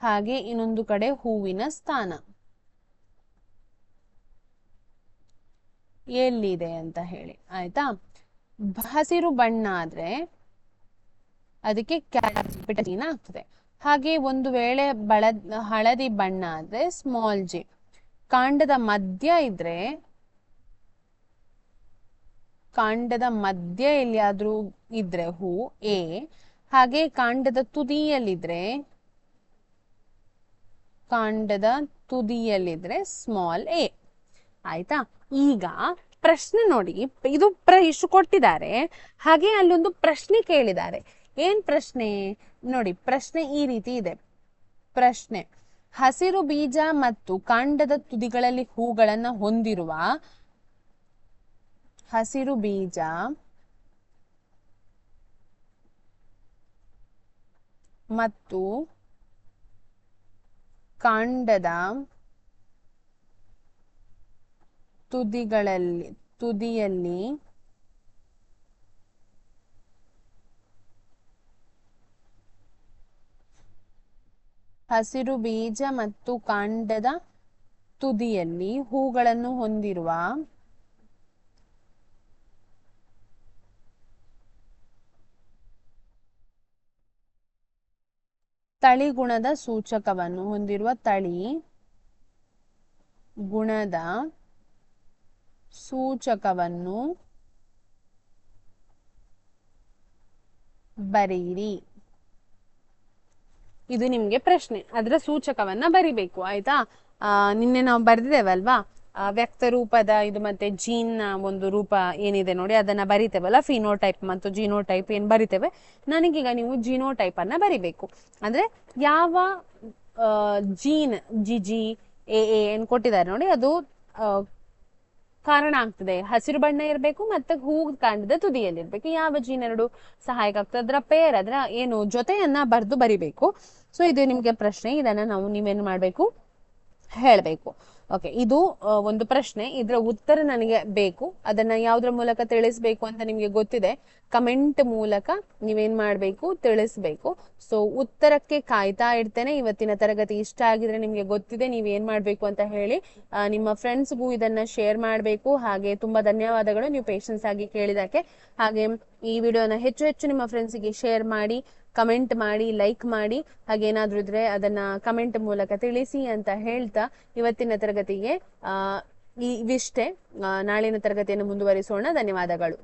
ಹಾಗೆ ಇನ್ನೊಂದು ಕಡೆ ಹೂವಿನ ಸ್ಥಾನ ಎಲ್ಲಿದೆ ಅಂತ ಹೇಳಿ. ಆಯ್ತಾ? ಹಸಿರು ಬಣ್ಣ ಆದ್ರೆ ಅದಕ್ಕೆ ಕ್ಯಾಪಿಟಲ್ ಆಗ್ತದೆ. ಹಾಗೆ ಒಂದು ವೇಳೆ ಹಳದಿ ಬಣ್ಣ ಆದ್ರೆ ಸ್ಮಾಲ್ ಜಿ. ಕಾಂಡದ ಮಧ್ಯ ಎಲ್ಲಿಯಾದ್ರೂ ಇದ್ರೆ ಹೂ ಎ, ಹಾಗೆ ಕಾಂಡದ ತುದಿಯಲ್ಲಿದ್ರೆ ಸ್ಮಾಲ್ ಎ. ಆಯ್ತಾ? ಈಗ ಪ್ರಶ್ನೆ ನೋಡಿ, ಇದು ಇಷ್ಟು ಕೊಟ್ಟಿದ್ದಾರೆ, ಹಾಗೆ ಅಲ್ಲೊಂದು ಪ್ರಶ್ನೆ ಕೇಳಿದ್ದಾರೆ. ಏನ್ ಪ್ರಶ್ನೆ ನೋಡಿ? ಪ್ರಶ್ನೆ ಈ ರೀತಿ ಇದೆ. ಪ್ರಶ್ನೆ: ಹಸಿರು ಬೀಜ ಮತ್ತು ಕಾಂಡದ ತುದಿಗಳಲ್ಲಿ ಹೂಗಳನ್ನ ಹೊಂದಿರುವ ಹಸಿರು ಬೀಜ ಮತ್ತು ಕಾಂಡದ ತುದಿಯಲ್ಲಿ ಹಸಿರು ಬೀಜ ಮತ್ತು ಕಾಂಡದ ತುದಿಯಲ್ಲಿ ಹೂಗಳನ್ನು ಹೊಂದಿರುವ ತಳಿಗುಣದ ಸೂಚಕವನ್ನು ಬರೆಯಿರಿ. ಇದು ನಿಮ್ಗೆ ಪ್ರಶ್ನೆ, ಅದರ ಸೂಚಕವನ್ನ ಬರಿಬೇಕು. ಆಯ್ತಾ? ನಿನ್ನೆ ನಾವು ಬರೆದಿದ್ದೇವಲ್ವಾ, ವ್ಯಕ್ತ ರೂಪದ ಇದು ಮತ್ತೆ ಜೀನ್ ನ ಒಂದು ರೂಪ ಏನಿದೆ ನೋಡಿ, ಅದನ್ನ ಬರಿತೇವಲ್ಲ, ಫಿನೋಟೈಪ್ ಮತ್ತು ಜಿನೋಟೈಪ್ ಏನ್ ಬರಿತೇವೆ. ನನಗೀಗ ನೀವು ಜಿನೋಟೈಪ್ ಅನ್ನ ಬರಿಬೇಕು. ಅಂದ್ರೆ ಯಾವ ಜೀನ್ ಜಿಜಿ ಎ ಏನ್ ಕೊಟ್ಟಿದ್ದಾರೆ ನೋಡಿ, ಅದು ಕಾರಣ ಆಗ್ತದೆ. ಹಸಿರು ಬಣ್ಣ ಇರಬೇಕು ಮತ್ತೆ ಹೂ ಕಾಂಡದ ತುದಿಯಲ್ಲಿ ಇರ್ಬೇಕು. ಯಾವ ಜೀನ್ ಎರಡು ಸಹಾಯಕ ಆಗ್ತದೆ, ಅದರ ಪೇರ್, ಅದರ ಏನು ಜೊತೆಯನ್ನ ಬರಿಬೇಕು. ಸೊ ಇದು ನಿಮ್ಗೆ ಪ್ರಶ್ನೆ, ಇದನ್ನ ನೀವೇನ್ ಮಾಡ್ಬೇಕು, ಹೇಳ್ಬೇಕು. ಓಕೆ, ಇದು ಒಂದು ಪ್ರಶ್ನೆ. ಇದರ ಉತ್ತರ ನನಗೆ ಬೇಕು. ಅದನ್ನ ಯಾವ್ದ್ರ ಮೂಲಕ ತಿಳಿಸ್ಬೇಕು ಅಂತ ನಿಮ್ಗೆ ಗೊತ್ತಿದೆ, ಕಮೆಂಟ್ ಮೂಲಕ ನೀವೇನ್ ಮಾಡ್ಬೇಕು, ತಿಳಿಸ್ಬೇಕು. ಸೊ ಉತ್ತರಕ್ಕೆ ಕಾಯ್ತಾ ಇರ್ತೇನೆ. ಇವತ್ತಿನ ತರಗತಿ ಇಷ್ಟ ಆಗಿದ್ರೆ, ನಿಮ್ಗೆ ಗೊತ್ತಿದೆ ನೀವೇನ್ ಮಾಡ್ಬೇಕು ಅಂತ ಹೇಳಿ, ನಿಮ್ಮ ಫ್ರೆಂಡ್ಸ್ಗೂ ಇದನ್ನ ಶೇರ್ ಮಾಡ್ಬೇಕು. ಹಾಗೆ ತುಂಬಾ ಧನ್ಯವಾದಗಳು ನೀವು ಪೇಷನ್ಸ್ ಆಗಿ ಕೇಳಿದಕ್ಕೆ. ಹಾಗೆ ಈ ವಿಡಿಯೋನ ಹೆಚ್ಚು ನಿಮ್ಮ ಫ್ರೆಂಡ್ಸ್ಗೆ ಶೇರ್ ಮಾಡಿ, ಕಮೆಂಟ್ ಮಾಡಿ, ಲೈಕ್ ಮಾಡಿ. ಹಾಗೇನಾದ್ರೂ ಇದ್ರೆ ಅದನ್ನ ಕಮೆಂಟ್ ಮೂಲಕ ತಿಳಿಸಿ ಅಂತ ಹೇಳ್ತಾ ಇವತ್ತಿನ ತರಗತಿಗೆ ಇವಿಷ್ಟೇ. ನಾಳಿನ ತರಗತಿಯನ್ನು ಮುಂದುವರಿಸೋಣ. ಧನ್ಯವಾದಗಳು.